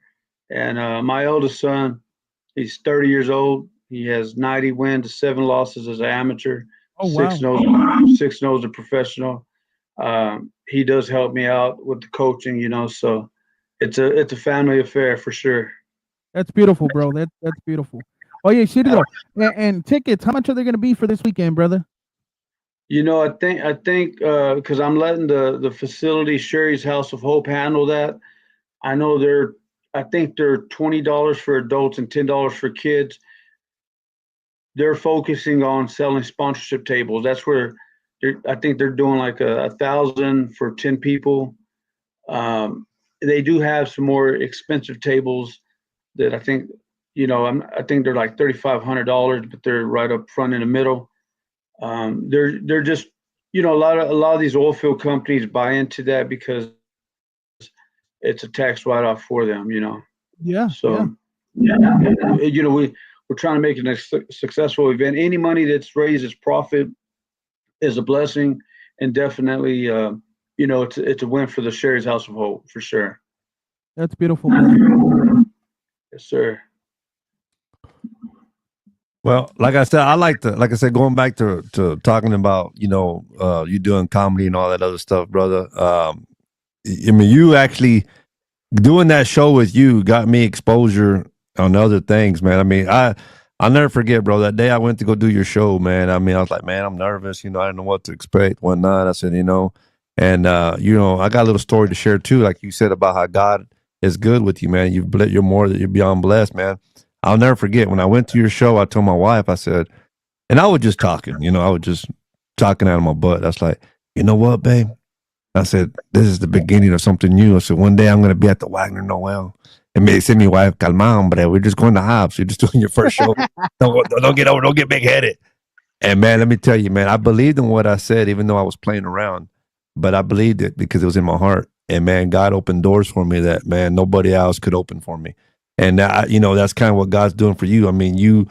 S9: And my eldest son, he's 30 years old. He has 90 wins, 7 losses as an amateur.
S4: Oh, wow.
S9: 6-0 as a professional. He does help me out with the coaching, so it's a family affair for sure.
S4: That's beautiful, bro. That's beautiful. Oh yeah, Isidro. And tickets, how much are they going to be for this weekend, brother?
S9: I think because I'm letting the facility, Sherry's House of Hope, handle that. I know I think they're $20 for adults and $10 for kids. They're focusing on selling sponsorship tables. That's where I think they're doing like 1,000 for 10 people. They do have some more expensive tables that I think, I think they're like $3,500, but they're right up front in the middle. They're just, a lot of these oil field companies buy into that because it's a tax write-off for them.
S4: Yeah.
S9: So, we're trying to make it a successful event. Any money that's raised as profit is a blessing, and definitely, it's a win for the Sherry's House of Hope for sure.
S4: That's beautiful, man.
S9: Yes, sir.
S1: Well, like I said, going back to talking about, you doing comedy and all that other stuff, brother. I mean, you actually doing that show with you got me exposure on other things, man. I mean, I'll never forget, bro, that day I went to go do your show, man. I mean, I was like, man, I'm nervous, I didn't know what to expect, whatnot. I said, and I got a little story to share too, like you said about how God is good with you, man. You're beyond blessed, man. I'll never forget when I went to your show, I told my wife, I said, and I was just talking, I was just talking out of my butt. I was like, you know what, babe? I said, this is the beginning of something new. I said, one day I'm going to be at the Wagner Noel. And me dice mi wife, calma, hombre, we're just going to Hobbs. You're just doing your first show. Don't get big headed. And man, let me tell you, man, I believed in what I said, even though I was playing around, but I believed it because it was in my heart. And man, God opened doors for me that, man, nobody else could open for me. And that's kind of what God's doing for you. I mean, you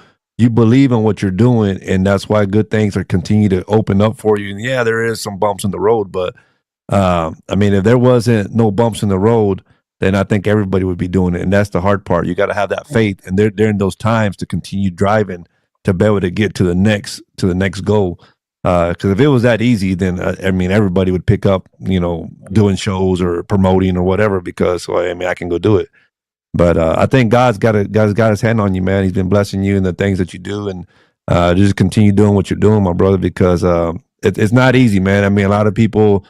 S1: believe in what you're doing, and that's why good things are continue to open up for you. And yeah, there is some bumps in the road, but I mean, if there wasn't no bumps in the road, then I think everybody would be doing it. And that's the hard part. You got to have that faith, and they're in those times to continue driving to be able to get to the next goal. Because if it was that easy, then I mean, everybody would pick up, doing shows or promoting or whatever. Because I can go do it. But I think God's got his hand on you, man. He's been blessing you in the things that you do, and just continue doing what you're doing, my brother. Because it's not easy, man. I mean, a lot of people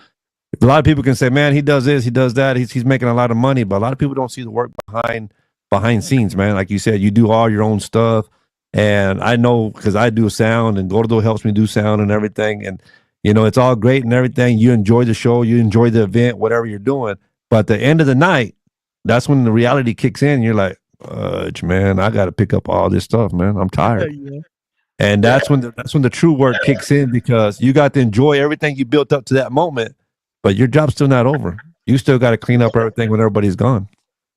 S1: can say, man, he does this, he does that, he's making a lot of money, but a lot of people don't see the work behind scenes, man. Like you said, you do all your own stuff, and I know because I do sound, and Gordo helps me do sound and everything, and it's all great and everything. You enjoy the show, you enjoy the event, whatever you're doing, but at the end of the night, that's when the reality kicks in. You're like, man, I got to pick up all this stuff, man. I'm tired. Yeah. And that's when the true work kicks in, because you got to enjoy everything you built up to that moment, but your job's still not over. You still got to clean up everything when everybody's gone.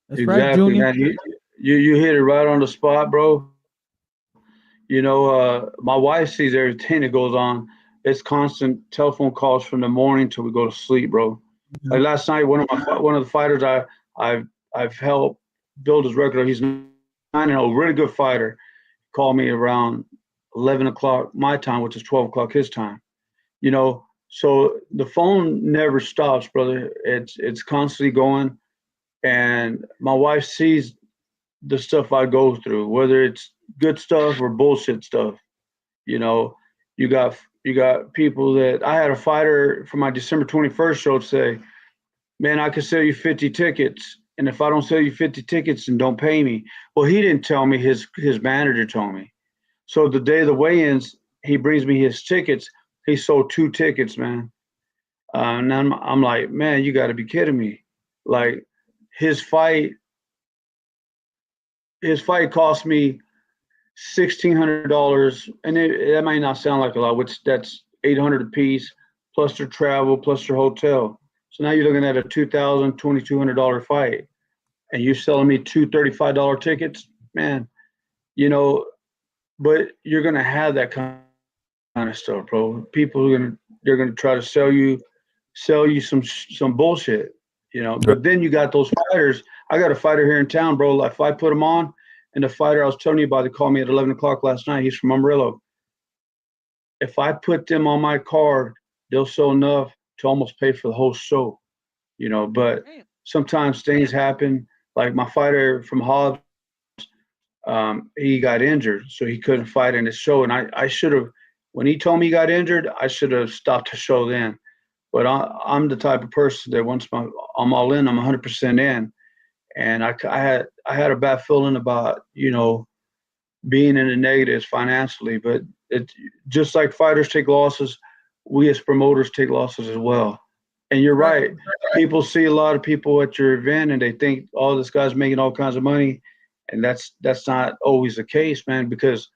S4: That's exactly, right,
S9: man. You hit it right on the spot, bro. My wife sees everything that goes on. It's constant telephone calls from the morning till we go to sleep, bro. Mm-hmm. Like last night, one of the fighters I've helped build his record. He's 9-0, really good fighter. Called me around 11 o'clock my time, which is 12 o'clock his time. So the phone never stops, brother. It's constantly going, and my wife sees the stuff I go through, whether it's good stuff or bullshit stuff. You got people that I had a fighter for my December 21st show say, man, I could sell you 50 tickets. And if I don't sell you 50 tickets, then don't pay me. Well, he didn't tell me, his manager told me. So the day of the weigh-ins, he brings me his tickets. He sold 2 tickets, man. And I'm like, man, you got to be kidding me. Like his fight cost me $1,600. And that might not sound like a lot, which that's $800 a piece, plus their travel, plus their hotel. So now you're looking at a $2,000, $2,200 fight, and you're selling me 2 $35 tickets, man. But you're gonna have that kind of stuff, bro. People they're gonna try to sell you some bullshit, But then you got those fighters. I got a fighter here in town, bro. Like if I put him on, and the fighter I was telling you about, they called me at 11 o'clock last night. He's from Amarillo. If I put them on my card, they'll sell enough to almost pay for the whole show, but sometimes things happen. Like my fighter from Hobbs, he got injured, so he couldn't fight in his show. And I should have, when he told me he got injured, I should have stopped the show then. But I'm the type of person that once I'm all in, I'm 100% in. And I had a bad feeling about, being in the negatives financially, but it just like fighters take losses, we as promoters take losses as well. And you're right. People see a lot of people at your event and they think, oh, this guy's making all kinds of money. And that's not always the case, man, because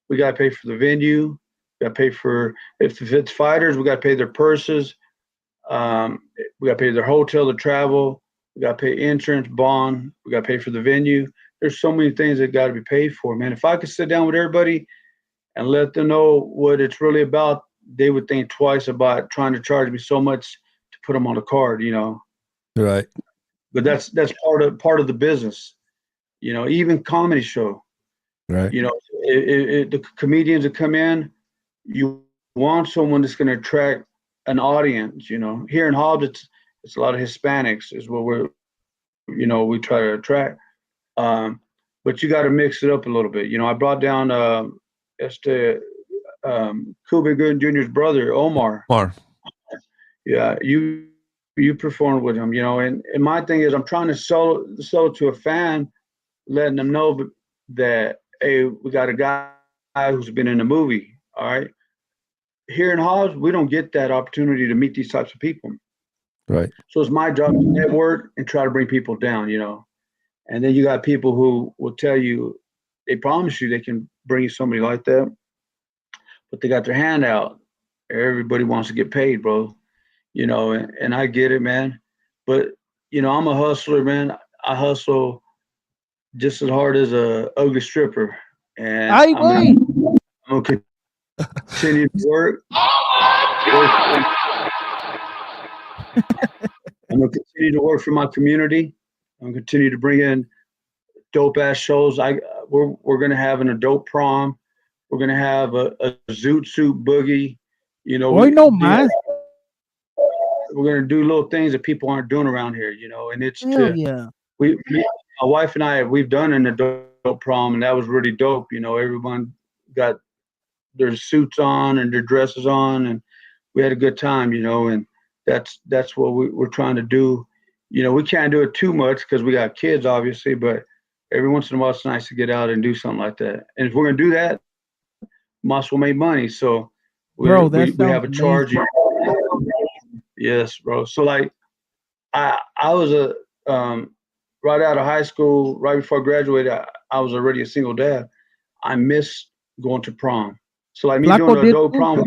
S9: we got to pay for the venue. We got to pay for, if it's fighters, we got to pay their purses. We got to pay their hotel, the travel. We got to pay insurance, bond. We got to pay for the venue. There's so many things that got to be paid for, man. If I could sit down with everybody and let them know what it's really about, they would think twice about trying to charge me so much to put them on the card, you know.
S1: Right.
S9: But that's part of the business, you know. Even comedy show,
S1: Right.
S9: you know, the comedians that come in, you want someone that's going to attract an audience, you know. Here in Hobbs, it's a lot of Hispanics is what we try to attract. But you got to mix it up a little bit. You know, I brought down Cuba Gooding Jr.'s brother, Omar. Yeah, you performed with him, you know, and my thing is I'm trying to sell it to a fan, letting them know that, hey, we got a guy who's been in a movie, all right? Here in Hobbs, we don't get that opportunity to meet these types of people.
S1: Right.
S9: So it's my job to network and try to bring people down, you know. And then you got people who will tell you, they promise you they can bring you somebody like that, but they got their hand out. Everybody wants to get paid, bro. You know, and I get it, man. But, you know, I'm a hustler, man. I hustle just as hard as a ugly stripper. And I'm gonna continue to work. I'm gonna continue to work for my community. I'm gonna continue to bring in dope ass shows. We're gonna have an adult prom. We're gonna have a zoot suit boogie. You know, we're gonna do little things that people aren't doing around here. You know, and it's my wife and I, we've done an adult prom, and that was really dope. You know, everyone got their suits on and their dresses on, and we had a good time. You know, and that's what we're trying to do. You know, we can't do it too much because we got kids, obviously, but every once in a while it's nice to get out and do something like that. And if we're gonna do that, might as well make money. So we have a charge. Yes, bro. So like I was right out of high school, right before I graduated, I was already a single dad. I miss going to prom. So like me doing an adult prom.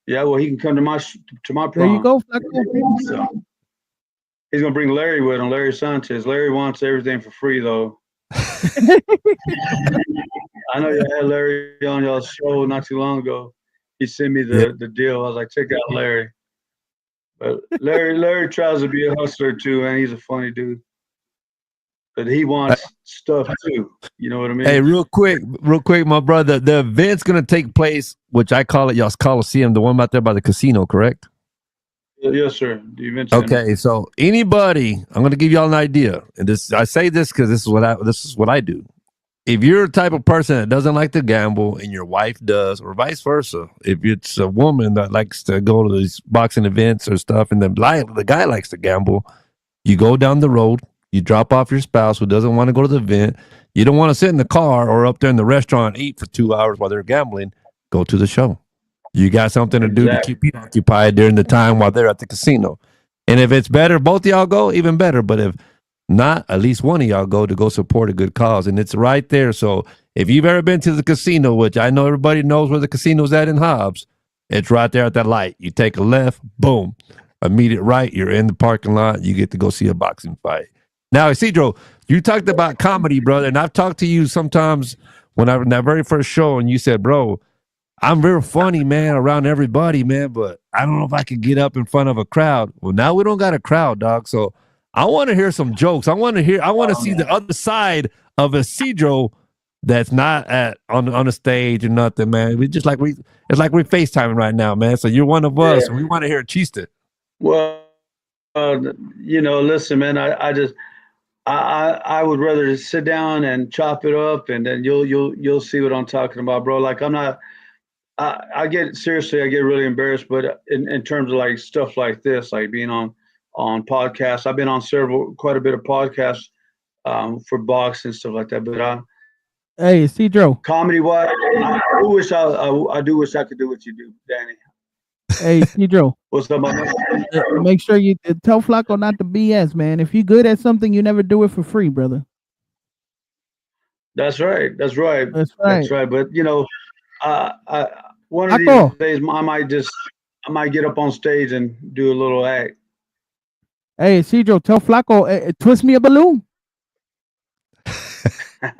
S9: Yeah, well, he can come to my prom.
S4: There you go, Flaco.
S9: So, he's gonna bring Larry with him, Larry Sanchez. Larry wants everything for free, though. I know you had Larry on y'all's show not too long ago. He sent me the deal. I was like, check out Larry. But Larry tries to be a hustler too, and he's a funny dude. But he wants stuff too. You know what I mean?
S1: Hey, real quick, my brother. The event's gonna take place, which I call it y'all's Coliseum, the one out there by the casino, correct?
S9: Yes, sir. The event
S1: okay, so anybody, I'm gonna give y'all an idea, and I say this because this is what I do. If you're a type of person that doesn't like to gamble and your wife does, or vice versa, if it's a woman that likes to go to these boxing events or stuff and the guy likes to gamble, you go down the road, you drop off your spouse who doesn't want to go to the event, you don't want to sit in the car or up there in the restaurant and eat for 2 hours while they're gambling, go to the show. You got something to do to keep you occupied during the time while they're at the casino. And if it's better, both of y'all go, even better. But if not, at least one of y'all go support a good cause. And it's right there. So if you've ever been to the casino, which I know everybody knows where the casino's at in Hobbs, it's right there at that light. You take a left, boom, immediate right, you're in the parking lot, you get to go see a boxing fight. Now, Isidro, you talked about comedy, brother, and I've talked to you sometimes when I was in that very first show, and you said, bro, I'm real funny, man, around everybody, man, but I don't know if I could get up in front of a crowd. Well, now we don't got a crowd, dog, so I want to hear some jokes. I want to see the other side of Isidro that's not on a stage or nothing, man. It's like we're FaceTiming right now, man. So you're one of us, and we want to hear Chiste.
S9: Well, you know, listen, man, I would rather sit down and chop it up, and then you'll see what I'm talking about, bro. Like I get really embarrassed, but in terms of like stuff like this, like being on podcasts, I've been on quite a bit of podcasts for boxing and stuff like that. But
S4: hey, Isidro,
S9: comedy wise, I do wish I could do what you do, Danny.
S4: Hey, Cedro,
S9: What's up, my man?
S4: make sure you tell Flaco not to BS, man. If you're good at something, you never do it for free, brother.
S9: That's right. That's right.
S4: That's
S9: That's
S4: right.
S9: right. But I one of these
S4: Flaco,
S9: days I might get up on stage and do a little act.
S4: hey, Cedro, tell Flaco, twist me a balloon.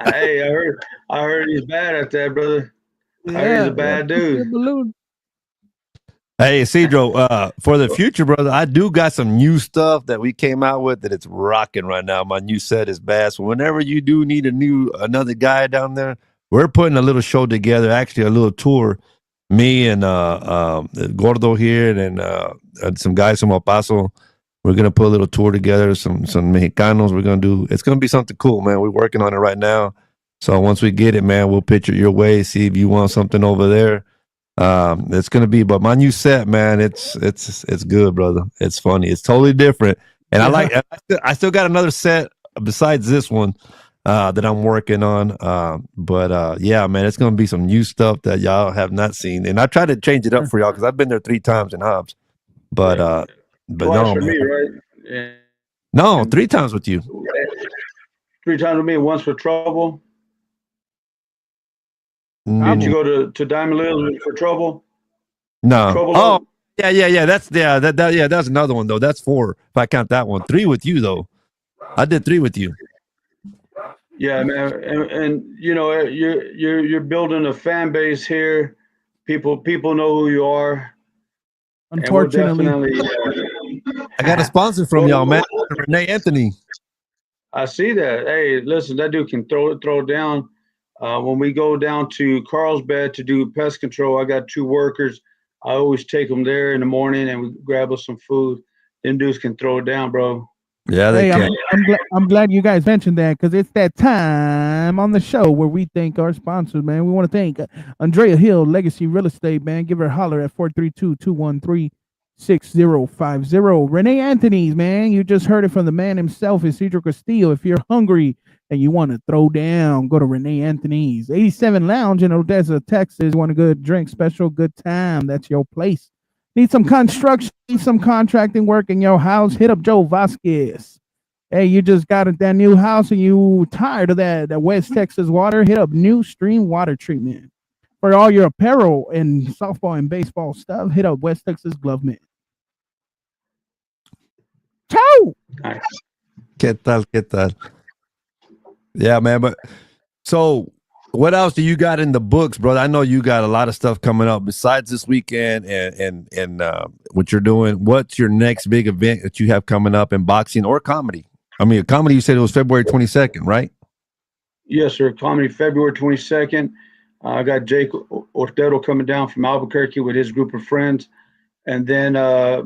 S9: Hey, I heard he's bad at that, brother. I heard he's a bad
S4: twist me a
S9: dude.
S4: balloon.
S1: Hey, Cedro, for the future, brother, I do got some new stuff that we came out with that it's rocking right now. My new set is bad. So whenever you do need another guy down there, we're putting a little show together, actually a little tour. Me and Gordo here and some guys from El Paso. We're gonna put a little tour together, some Mexicanos. It's gonna be something cool, man. We're working on it right now. So once we get it, man, we'll pitch it your way, see if you want something over there. It's gonna be, but my new set, man, it's good, brother. It's funny. It's totally different, and I still got another set besides this one that I'm working on. But yeah, man, it's gonna be some new stuff that y'all have not seen, and I tried to change it up for y'all because I've been there 3 times in Hobbs, but
S9: Twice
S1: no,
S9: for
S1: man.
S9: me, right? Yeah.
S1: No, 3 times with you.
S9: 3 times with me, once for trouble. Did you go to Diamond Lilies for trouble?
S1: No.
S9: Trouble
S1: Oh,
S9: Up?
S1: yeah. That's that's another one though. That's 4 if I count that one. 3 with you though. I did 3 with you.
S9: Yeah, man, and you know you're building a fan base here. People know who you are.
S4: Unfortunately,
S1: I got a sponsor from y'all, man. Renee Anthony.
S9: I see that. Hey, listen, that dude can throw down. When we go down to Carlsbad to do pest control, I got 2 workers. I always take them there in the morning and we grab us some food. Them dudes can throw it down, bro.
S1: Yeah, they can.
S4: I'm glad you guys mentioned that because it's that time on the show where we thank our sponsors, man. We want to thank Andrea Hill, Legacy Real Estate, man. Give her a holler at 432-213-6050. Renee Anthony's, man. You just heard it from the man himself, Isidro Castillo. If you're hungry and you want to throw down, go to Renee Anthony's. 87 Lounge in Odessa, Texas. Want a good drink, special, good time. That's your place. Need some construction, need some contracting work in your house? Hit up Joe Vasquez. Hey, you just got that new house and you tired of that West Texas water? Hit up New Stream Water Treatment. For all your apparel and softball and baseball stuff, hit up West Texas Glove Man. Ciao!
S9: Nice.
S1: ¿Qué tal? Yeah, man. But so what else do you got in the books, brother? I know you got a lot of stuff coming up besides this weekend and what you're doing. What's your next big event that you have coming up in boxing or comedy? I mean, comedy, you said it was February 22nd, right?
S9: Yes, sir. Comedy February 22nd. I got Jake Ortero coming down from Albuquerque with his group of friends. And then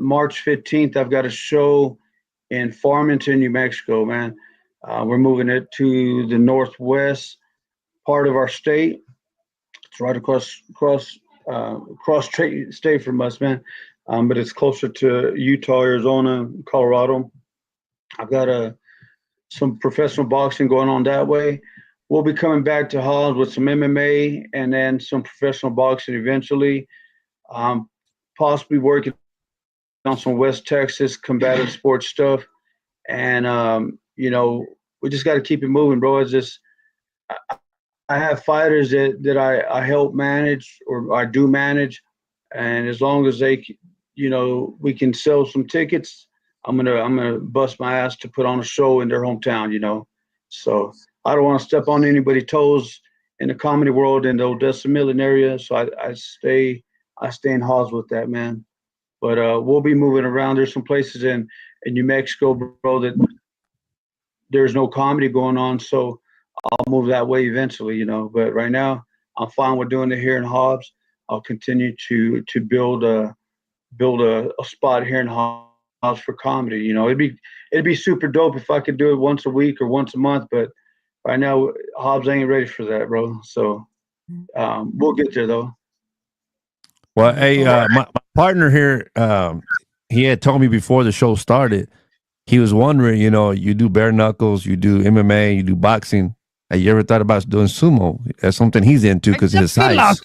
S9: March 15th, I've got a show in Farmington, New Mexico, man. We're moving it to the northwest part of our state. It's right across state from us, man. But it's closer to Utah, Arizona, Colorado. I've got some professional boxing going on that way. We'll be coming back to Hobbs with some MMA and then some professional boxing eventually. Possibly working on some West Texas combative sports stuff. And, we just got to keep it moving, bro. It's just I have fighters that I help manage or I do manage. And as long as they, we can sell some tickets, I'm gonna bust my ass to put on a show in their hometown, So I don't want to step on anybody's toes in the comedy world in the Odessa Midland area. So I stay in Hobbs with that, man. But we'll be moving around. There's some places in New Mexico, bro, that there's no comedy going on. So I'll move that way eventually, But right now I'm fine with doing it here in Hobbs. I'll continue to build a spot here in Hobbs for comedy. It'd be super dope if I could do it once a week or once a month, but right now Hobbs ain't ready for that, bro. So we'll get there though.
S1: Well, hey, my partner here, he had told me before the show started, he was wondering, you do bare knuckles, you do MMA, you do boxing. Have you ever thought about doing sumo? That's something he's into because of his size.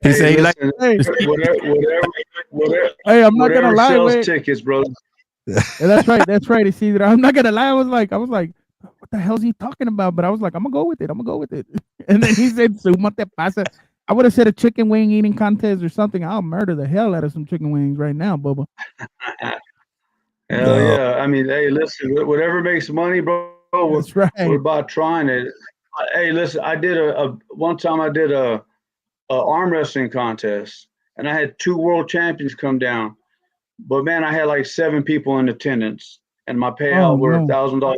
S1: He said he like.
S9: listen, whatever,
S4: Hey, I'm not gonna
S9: whatever
S4: lie,
S9: sells
S4: wait.
S9: tickets, bro.
S4: Yeah, that's right. That's right. You see, I'm not gonna lie. I was like, what the hell is he talking about? But I was like, I'm gonna go with it. And then he said, "Suma te pasa." I would have said a chicken wing eating contest or something. I'll murder the hell out of some chicken wings right now, Bubba.
S9: Hell yeah. I mean, hey, listen, whatever makes money, bro.
S4: That's right.
S9: We're about trying it. Hey, listen, I did one time I did a arm wrestling contest, and I had 2 world champions come down. But man, I had like 7 people in attendance, and my payout were $1,000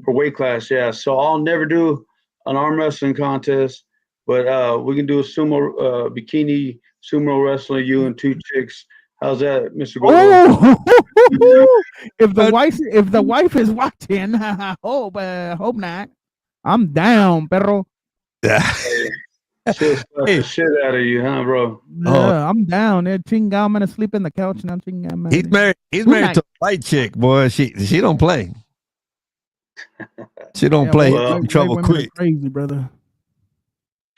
S9: per weight class. Yeah, so I'll never do an arm wrestling contest, but we can do a sumo bikini sumo wrestling. You and 2 chicks. How's that, Mr. Gordo?
S4: Oh, if the wife is watching, I hope not. I'm down, perro.
S1: Yeah.
S9: She'll slap the shit out of you, huh, bro?
S4: Yeah, I'm down. Chinga, I'm gonna sleep in the couch now. Chinga,
S1: He's married. He's married to a white chick, boy. She don't play. She don't play.
S9: Well,
S1: Trouble quick.
S4: Crazy, brother.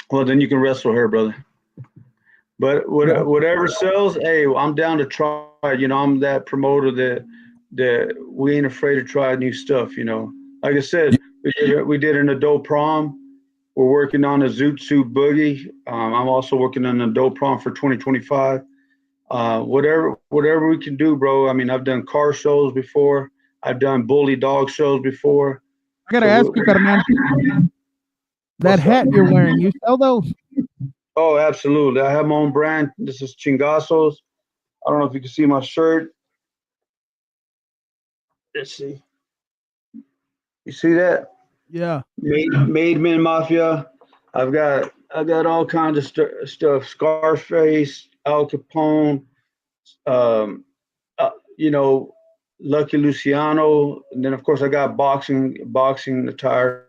S9: Well, then you can wrestle her, brother. But whatever sells, hey, I'm down to try. You know, I'm that promoter that we ain't afraid to try new stuff. You know, like I said, we did an adult prom. We're working on a Zoot Suit Boogie. I'm also working on an adult prom for 2025. Whatever we can do, bro. I mean, I've done car shows before. I've done bully dog shows before.
S4: I gotta ask you, man. That hat you're wearing, you sell those?
S9: Oh, absolutely. I have my own brand. This is Chingazos. I don't know if you can see my shirt. Let's see. You see that?
S4: Yeah.
S9: Made Men Mafia. I've got all kinds of stuff. Scarface, Al Capone, you know, Lucky Luciano, and then of course I got boxing attire.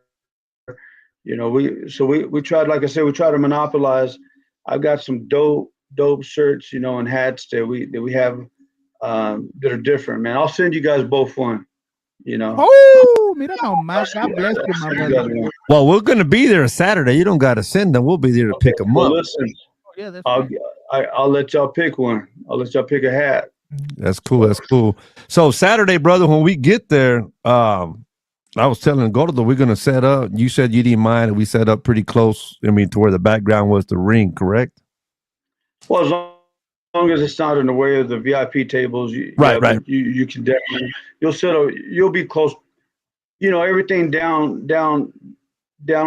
S9: You know, we tried, like I said, we try to monopolize. I've got some dope shirts, you know, and hats that we have that are different, man. I'll send you guys both one. You know.
S4: Oh, mira nomás. God bless you, my brother.
S1: Well, we're gonna be there Saturday. You don't got to send them. We'll be there to pick them up.
S9: Listen,
S4: yeah, that's
S9: I'll let y'all pick one. I'll let y'all pick a hat.
S1: That's cool. That's cool. So Saturday, brother, when we get there, I was telling Gordo we're gonna set up. You said you didn't mind, and we set up pretty close. I mean, to where the background was the ring, correct?
S9: Well, as long as it's not in the way of the VIP tables,
S1: right.
S9: You can definitely you'll be close. You know, everything down on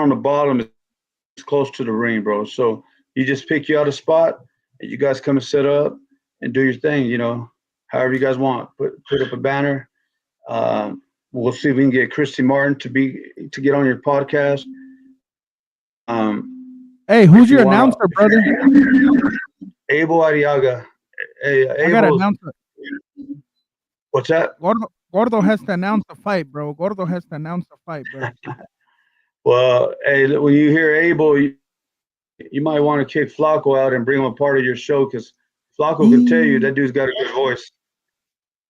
S9: the bottom is close to the ring, bro. So you just pick you out a spot, and you guys come and set up and do your thing. You know, however you guys want. Put up a banner. We'll see if we can get Christy Martin to get on your podcast.
S4: Hey, who's your announcer, brother?
S9: Abel Arriaga. Hey,
S4: I got an announcer.
S9: What's that?
S4: Gordo has to announce the fight, bro. Gordo has to announce the fight, bro.
S9: Well, hey, when you hear Abel, you might want to kick Flaco out and bring him a part of your show, because Flaco can tell you that dude's got a good voice.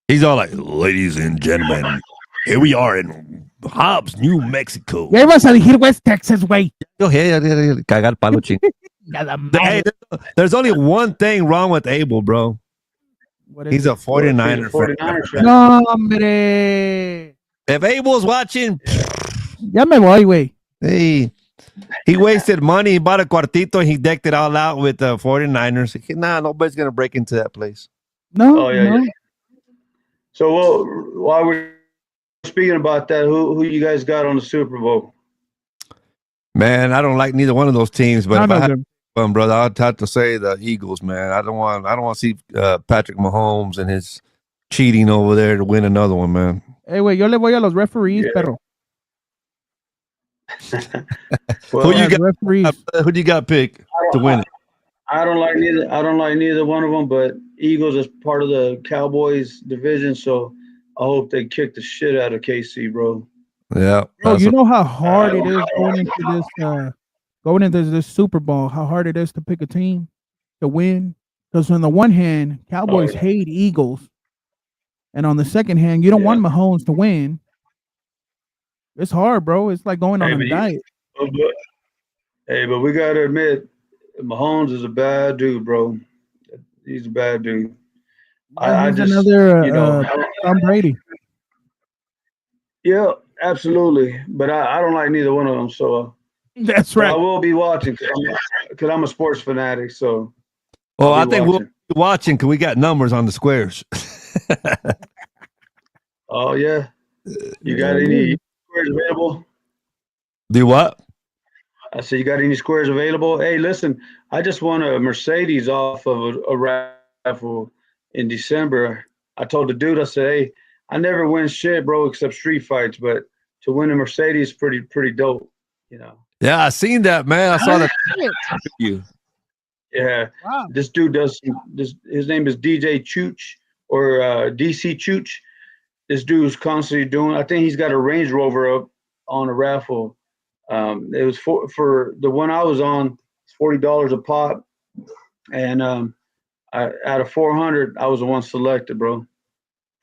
S1: He's all like, "Ladies and gentlemen, here we are in Hobbs, New Mexico."
S4: Ya ibas a decir West Texas, güey.
S1: Cagar palo ching. Hey, there's only one thing wrong with Abel, bro. He's a 49er fan.
S4: No, hombre.
S1: If Abel's watching,
S4: ya me voy, güey.
S1: Hey, he wasted money. He bought a cuartito and he decked it all out with the 49ers. Nah, nobody's going to break into that place.
S4: No.
S9: Yeah. So, while we're speaking about that, who you guys got on the Super Bowl?
S1: Man, I don't like neither one of those teams, but if I had one, brother, I'd have to say the Eagles, man. I don't want to see Patrick Mahomes and his cheating over there to win another one, man.
S4: Hey, güey, yo le voy a los referees, perro.
S1: Who you got pick to win it?
S9: I don't like neither one of them, but Eagles is part of the Cowboys division, so I hope they kick the shit out of KC, bro.
S1: Yeah.
S4: Bro, you know how hard it is going into this Super Bowl, how hard it is to pick a team to win? Because on the one hand, Cowboys hate Eagles. And on the second hand, you don't want Mahomes to win. It's hard, bro. It's like going on a diet.
S9: But we got to admit, Mahomes is a bad dude, bro. He's a bad dude.
S4: Yeah,
S9: I
S4: he's
S9: just,
S4: another
S9: you know,
S4: Tom Brady.
S9: yeah, absolutely. But I don't like neither one of them. So,
S4: That's
S9: but I
S4: right.
S9: will be watching because I'm a sports fanatic. So
S1: Well,
S9: I'll
S1: I
S9: be
S1: think we'll
S9: watching.
S1: be watching because we got numbers on the squares.
S9: Oh yeah, you got
S4: Yeah,
S9: any
S4: yeah.
S9: squares available?
S1: Do what?
S9: I said, you got any squares available? Hey, listen, I just won a Mercedes off of a raffle in December. I told the dude, I said, hey, I never win shit, bro, except street fights, but to win a Mercedes, pretty dope, you know.
S1: Yeah, I seen that, man. I saw that. You.
S9: Yeah,
S4: Wow.
S9: this dude does this. His name is DJ Chooch or DC Chooch. This dude's constantly doing. I think he's got a Range Rover up on a raffle. It was for the one I was on, $40 a pop, and out of 400, I was the one selected, bro.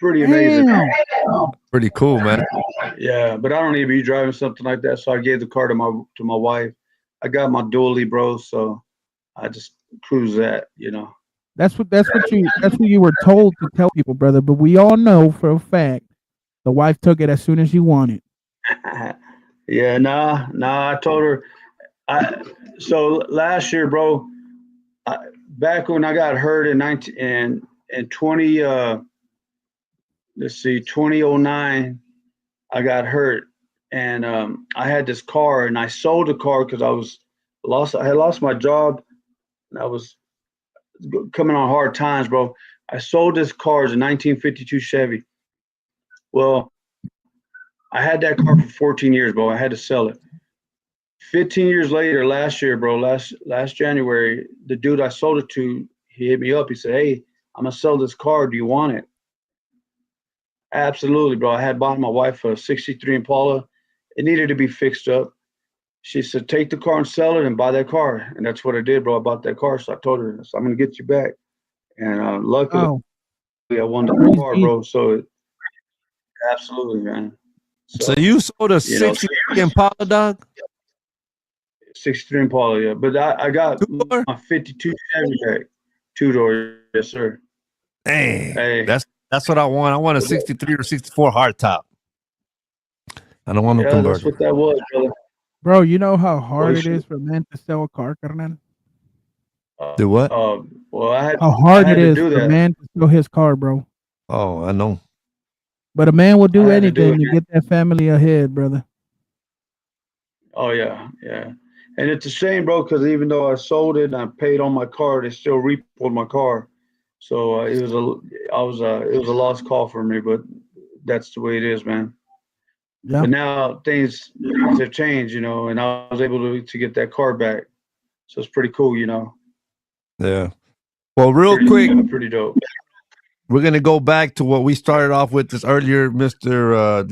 S9: Pretty amazing.
S4: Damn.
S1: Pretty cool, man.
S9: Yeah, but I don't need to be driving something like that, so I gave the car to my wife. I got my dually, bro, so I just cruise that, you know.
S4: That's what you were told to tell people, brother. But we all know for a fact the wife took it as soon as you wanted.
S9: Yeah, nah. I told her. So last year, bro, back when I got hurt in 20 let's see, 2009, I got hurt, and I had this car, and I sold the car because I had lost my job, and I was coming on hard times, bro. I sold this car. It's a 1952 Chevy. Well, I had that car for 14 years, bro. I had to sell it. 15 years later, last year, bro, last January, the dude I sold it to, he hit me up. He said, hey, I'm gonna sell this car. Do you want it? Absolutely, bro. I had bought my wife a 63 Impala. It needed to be fixed up. She said, take the car and sell it and buy that car. And that's what I did, bro. I bought that car. So I told her, I'm going to get you back. And luckily, I won the car, bro. So absolutely, man.
S1: So you sold a 63 Impala, dog?
S9: 63 Impala, yeah. But I got my 52 Chevy back. 2-door, yes, sir.
S1: Dang,
S9: hey.
S1: That's what I want. I want a 63 or 64 hardtop. I don't want no converter.
S9: That's what that was, brother.
S4: Bro, you know how hard it is for men to sell a car, carnal?
S1: Do what?
S9: Well,
S4: how hard it is for a man to sell his car, bro.
S1: Oh, I know.
S4: But a man will do anything to get that family ahead, brother.
S9: Oh yeah. And it's a shame, bro, because even though I sold it and I paid on my car, they still repoed my car. So it was a lost call for me, but that's the way it is, man. Yeah. But now things have changed, you know, and I was able to get that car back. So it's pretty cool, you know.
S1: Yeah. Well, quick,
S9: pretty dope.
S1: We're gonna go back to what we started off with this earlier, Mr.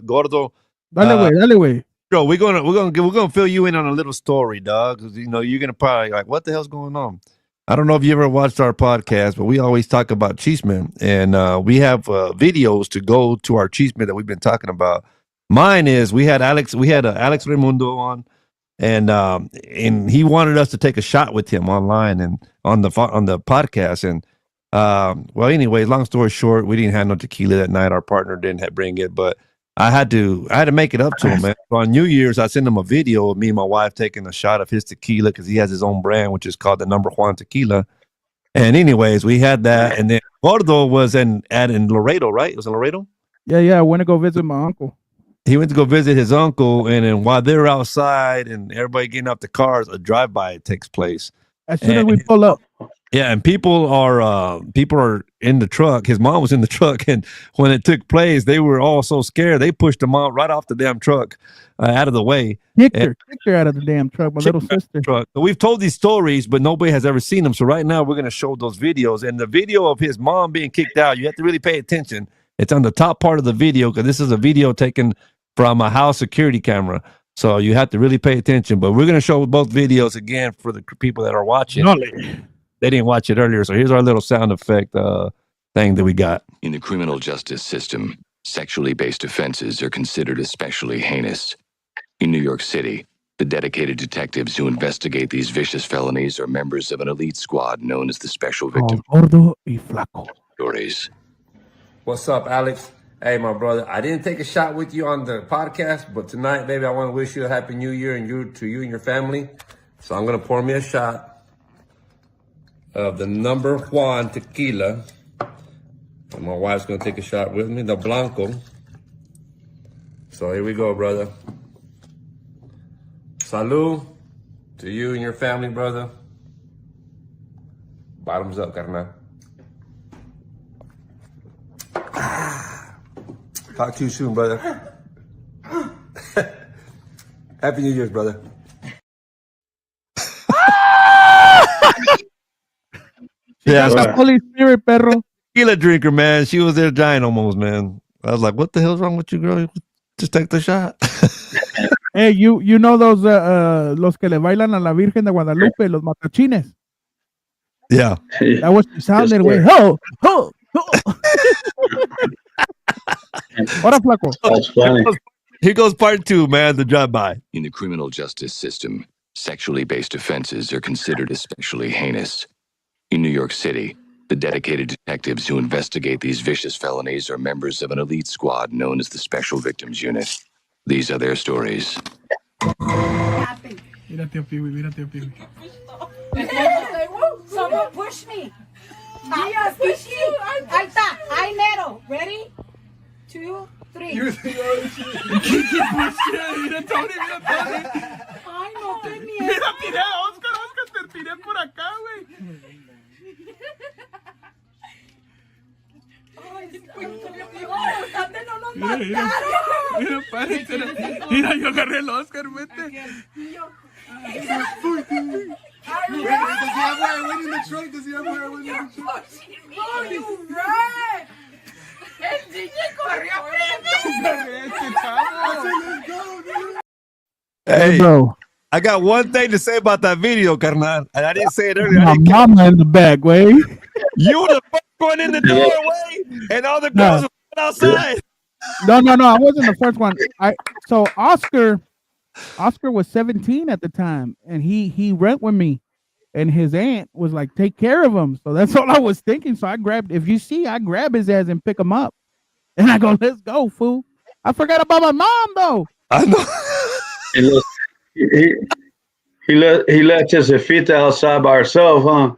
S1: Gordo.
S4: Dale way.
S1: Bro, we're gonna fill you in on a little story, dog. Because you know you're gonna probably like, what the hell's going on? I don't know if you ever watched our podcast, but we always talk about Chisme, and we have videos to go to our Chisme that we've been talking about. Mine is we had Alex Raimundo on, and he wanted us to take a shot with him online and on the podcast. And well, anyway, long story short, we didn't have no tequila that night. Our partner didn't bring it, but I had to make it up to him, man. So on New Year's, I sent him a video of me and my wife taking a shot of his tequila because he has his own brand, which is called the Number Juan Tequila. And anyways, we had that, and then Gordo was in Laredo, right? It was in Laredo?
S4: Yeah. I went to go visit my uncle.
S1: He went to go visit his uncle, and then while they're outside and everybody getting out the cars, a drive-by takes place.
S4: As soon as we pull up.
S1: Yeah, and people are in the truck. His mom was in the truck, and when it took place, they were all so scared they pushed the mom right off the damn truck, out of the way.
S4: Kicked her out of the damn truck. My little sister.
S1: So we've told these stories, but nobody has ever seen them. So right now we're going to show those videos, and the video of his mom being kicked out. You have to really pay attention. It's on the top part of the video because this is a video taken from a house security camera. So you have to really pay attention. But we're going to show both videos again for the people that are watching. They didn't watch it earlier, so here's our little sound effect thing that we got.
S6: In the criminal justice system, sexually based offenses are considered especially heinous. In New York City, The dedicated detectives who investigate these vicious felonies are members of an elite squad known as the Special Victim
S4: Gordo Y Flaco.
S6: Stories.
S2: What's up, Alex? Hey, my brother. I didn't take a shot with you on the podcast, but tonight, baby, I want to wish you a happy new year and you and your family. So I'm gonna pour me a shot of the number Juan tequila. And my wife's gonna take a shot with me, the Blanco. So here we go, brother. Salud to you and your family, brother. Bottoms up, carnal. Talk to you soon, brother. Happy New Year's, brother.
S1: Yeah,
S4: The Holy Spirit, perro.
S1: tequila drinker, man. She was there dying almost, man. I was like, what the hell's wrong with you, girl? Just take the shot.
S4: Hey, you know those los que le bailan a la Virgen de Guadalupe, los matachines.
S1: Yeah.
S4: That was the sound that went, ho, ho, ho. Ahora, Flaco.
S9: That's funny.
S1: Here goes part 2, man, the drive-by.
S6: In the criminal justice system, sexually based offenses are considered especially heinous. In New York City, the dedicated detectives who investigate these vicious felonies are members of an elite squad known as the Special Victims Unit. These are their stories.
S8: Happened.
S7: Mira, tío Piwi, mira, tío Piwi.
S8: Someone push me. Yes, push you. Ahí está. Ahí mero. Ready? 2, 3.
S7: Mira, Tony, mira, Tony.
S8: Ay, no te miedo.
S7: Mira, tiré a Oscar, te tiré por acá, güey.
S8: ¿Dónde no nos
S7: Mira,
S8: mataron?
S7: mira, párate. Mira, yo agarré el Oscar, vete. Does he have where I went in the trunk? Does he have where I went in the trunk?
S8: Oh, you ran. El DJ corrió primero.
S1: Hey,
S4: Bro,
S1: I got one thing to say about that video, carnal. And I didn't say it earlier.
S4: my mama in the back, way.
S1: You were the first one in the doorway, and all the girls were outside.
S4: No, I wasn't the first one. So Oscar was 17 at the time, and he rent with me, and his aunt was like, take care of him. So that's all I was thinking. So I grabbed his ass and pick him up, and I go, let's go, fool. I forgot about my mom though.
S1: I know.
S9: He let Josefita outside by herself, huh?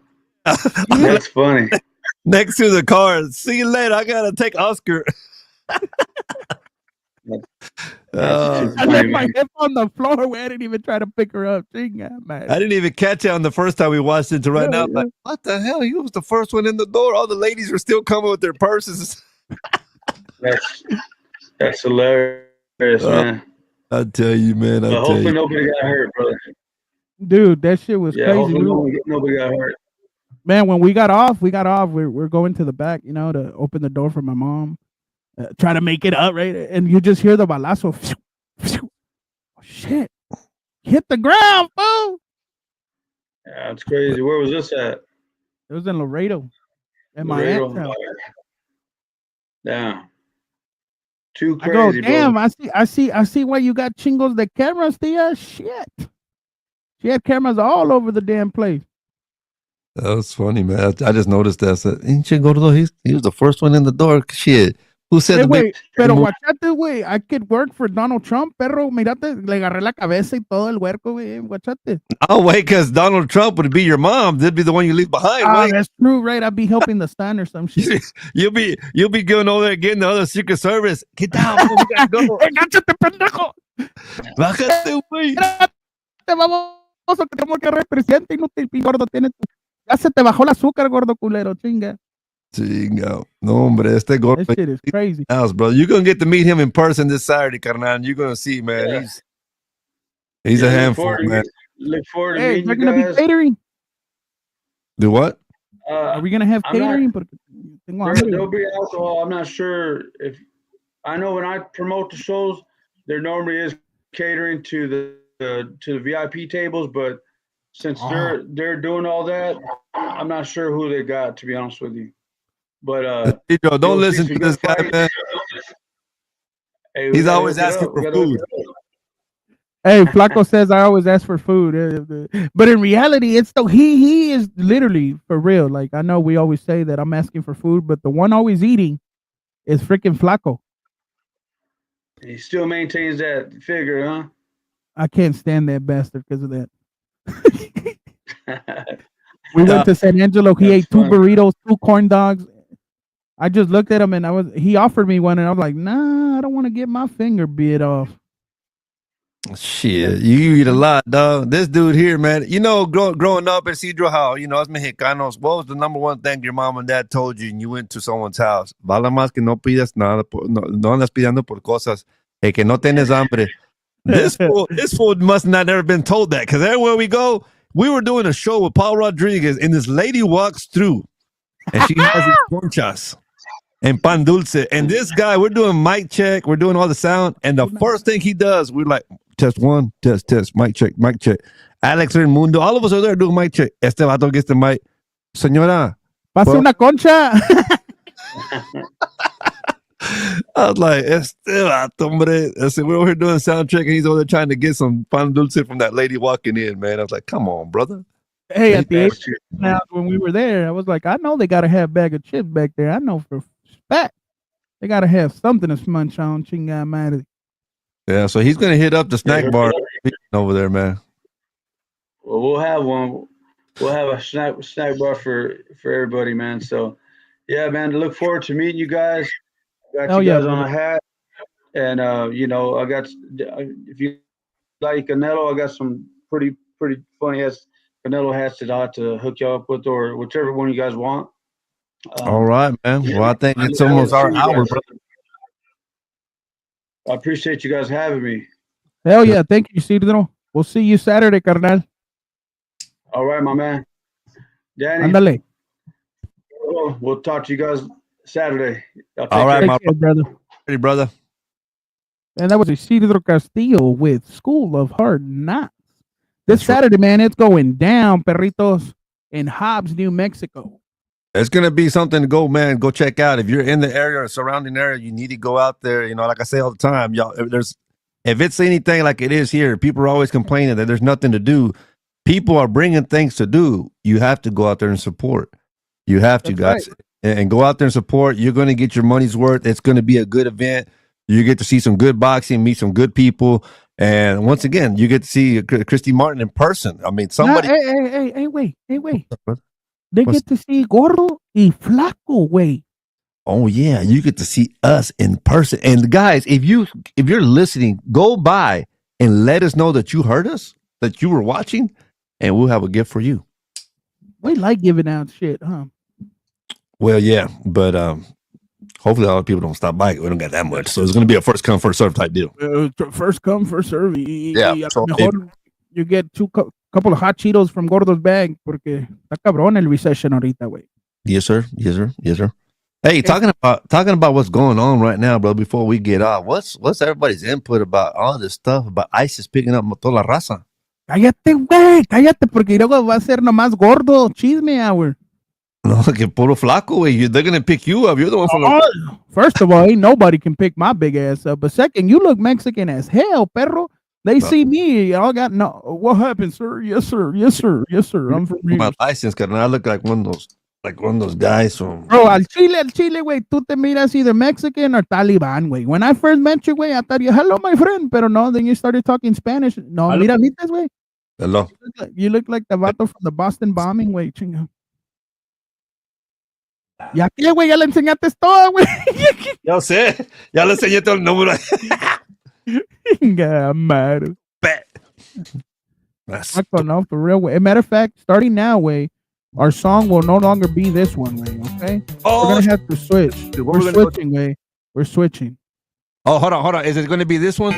S9: That's funny.
S1: Next to the car. See you later. I gotta take Oscar.
S4: I left my hip on the floor where I didn't even try to pick her up. Man.
S1: I didn't even catch it on the first time we watched it to right now. Like, what the hell? He was the first one in the door. All the ladies were still coming with their purses.
S9: That's hilarious, man.
S1: I tell you, man.
S9: Hopefully nobody got hurt, brother.
S4: Dude, that shit was crazy.
S9: Hopefully nobody got hurt.
S4: Man, when we got off. We're going to the back, to open the door for my mom. Try to make it up, right? And you just hear the balazo. Oh, shit. Hit the ground, fool.
S9: Yeah, it's crazy. Where was this at?
S4: It was in Laredo. At my aunt's house.
S9: Damn. Too
S4: I go,
S9: crazy,
S4: damn,
S9: bro.
S4: I see why you got chingos de cameras, tia. Shit. She had cameras all over the damn place.
S1: That was funny, man. I just noticed that. I said, ain't you Gordo? He was the first one in the door. Shit. Who said
S4: Hey,
S1: the
S4: wait, pero guachate, güey. I could work for Donald Trump, perro. Mirate, le agarré la cabeza y todo el huerco, güey. Guachate.
S1: Oh, wait, because Donald Trump would be your mom. They'd be the one you leave behind. Right?
S4: That's true, right? I'd be helping the son or some shit.
S1: You'll be going over there getting the other Secret Service. Get down, bro. We gotta go.
S4: ¡Engáchate, pendejo!
S1: Bájate, güey.
S4: Te vamos a que tenemos que representar inútil, gordo. Ya se te bajó el azúcar, gordo culero, chinga.
S1: Chinga. No, hombre, este Gordo.
S4: That shit is crazy.
S1: House, bro. You're going to get to meet him in person this Saturday, carnal. You're going to see, man.
S9: Yeah.
S1: He's a handful, man.
S9: Look forward to
S4: Hey,
S9: meeting
S4: we're
S9: you
S4: going to
S9: guys.
S4: be catering.
S1: Do what?
S4: Are we going to have catering?
S9: There'll be alcohol. I'm not sure if I know when I promote the shows, there normally is catering to the VIP tables, but since they're doing all that, I'm not sure who they got, to be honest with you. But
S1: don't listen to this guy, man.
S9: Hey,
S1: He's always asking for food.
S4: Hey, Flaco says I always ask for food, but in reality, it's the he is literally for real. Like I know we always say that I'm asking for food, but the one always eating is freaking Flaco.
S9: He still maintains that figure, huh?
S4: I can't stand that bastard because of that. We went to San Angelo. He ate 2 burritos, 2 corn dogs. I just looked at him and he offered me one, and I was like, nah, I don't want to get my finger bit off.
S1: Shit, you eat a lot, dog. This dude here, man. You know, growing up in Cedro, how us mexicanos, what was the number one thing your mom and dad told you when you went to someone's house? Vale más que no pidas nada, no andas pidiendo por cosas, que no tienes hambre. This fool must not have been told that, because everywhere we go, we were doing a show with Paul Rodriguez, and this lady walks through, and she has these conchas and pan dulce, and this guy, we're doing mic check, we're doing all the sound, and the first thing he does, we're like, test 1, test, mic check. Alex Mundo, all of us are there doing mic check. Este vato gets the mic. Señora.
S4: Pase una concha.
S1: I was like, este vato, hombre. I said, we're over here doing sound check, and he's over there trying to get some pan dulce from that lady walking in, man. I was like, come on, brother.
S4: Hey, at the age now, when we were there, I was like, I know they got to have a bag of chips back there. I know for a fact they got to have something to munch on. Chinga madre.
S1: Yeah, so he's going to hit up the snack bar over there, man.
S9: Well, we'll have one. We'll have a snack bar for everybody, man. So, yeah, man, I look forward to meeting you guys. Got you guys on a hat. And, you know, I got, if you like Canelo, I got some pretty funny ass Canelo hats that I have to hook y'all up with, or whichever one you guys want.
S1: All right, man. Well, I think it's almost our hour, brother.
S9: I appreciate you guys having me.
S4: Hell yeah. Thank you, Cedro. We'll see you Saturday, carnal.
S9: All right, my man. Danny.
S4: Ándale.
S9: We'll talk to you guys Saturday.
S1: All right, my
S4: brother.
S1: Hey, brother.
S4: And that was Isidro Castillo with School of Hard Knocks. This Saturday, man, it's going down, perritos, in Hobbs, New Mexico.
S1: It's going to be something to go, man. Go check out. If you're in the area or surrounding area, you need to go out there. You know, like I say all the time, y'all, if it's anything like it is here, people are always complaining that there's nothing to do. People are bringing things to do. You have to go out there and support. You have to, guys. Right. And go out there and support. You're going to get your money's worth. It's going to be a good event. You get to see some good boxing, meet some good people. And once again, you get to see Christy Martin in person. I mean, somebody.
S4: Hey, wait. They get to see Gordo Y Flaco, way.
S1: Oh yeah, you get to see us in person. And guys, if you're listening, go by and let us know that you heard us, that you were watching, and we'll have a gift for you.
S4: We like giving out shit, huh?
S1: Well, yeah, but hopefully a lot of people don't stop by. We don't got that much, so it's going to be a first come first serve type deal.
S4: First come first serve.
S1: Yeah. So
S4: you get couple of hot Cheetos from Gordo's bag, porque está cabrón el recession ahorita, güey.
S1: Yes, sir. Hey, talking about what's going on right now, bro. Before we get off, what's everybody's input about all this stuff about ISIS picking up toda la raza?
S4: Cállate, güey, porque luego va a ser nomás Gordo Chisme Hour.
S1: No, que puro flaco, güey. They're gonna pick you up. You're the one from
S4: First of all, ain't nobody can pick my big ass up. But second, you look Mexican as hell, perro. They see me. I got no. What happened, sir? Yes, sir. I'm from here.
S1: My license, cause I look like one of those guys from.
S4: Bro, al Chile, güey. Tú te miras either Mexican or Taliban, güey. When I first met you, güey, I thought you, hello, my friend. Pero no, then you started talking Spanish. No, mira, mitas, güey.
S1: Hello.
S4: You look like the vato from the Boston bombing, güey. Chinga. Ya que, güey, ya le enseñaste todo, güey.
S1: Yo sé. Ya le enseñé todo el número.
S4: Madre. No, for real, way. As a matter of fact, starting now, way, our song will no longer be this one, way. Okay, we're gonna have to switch. We're switching, way. We're switching.
S1: Oh, hold on. Is it going to be this one?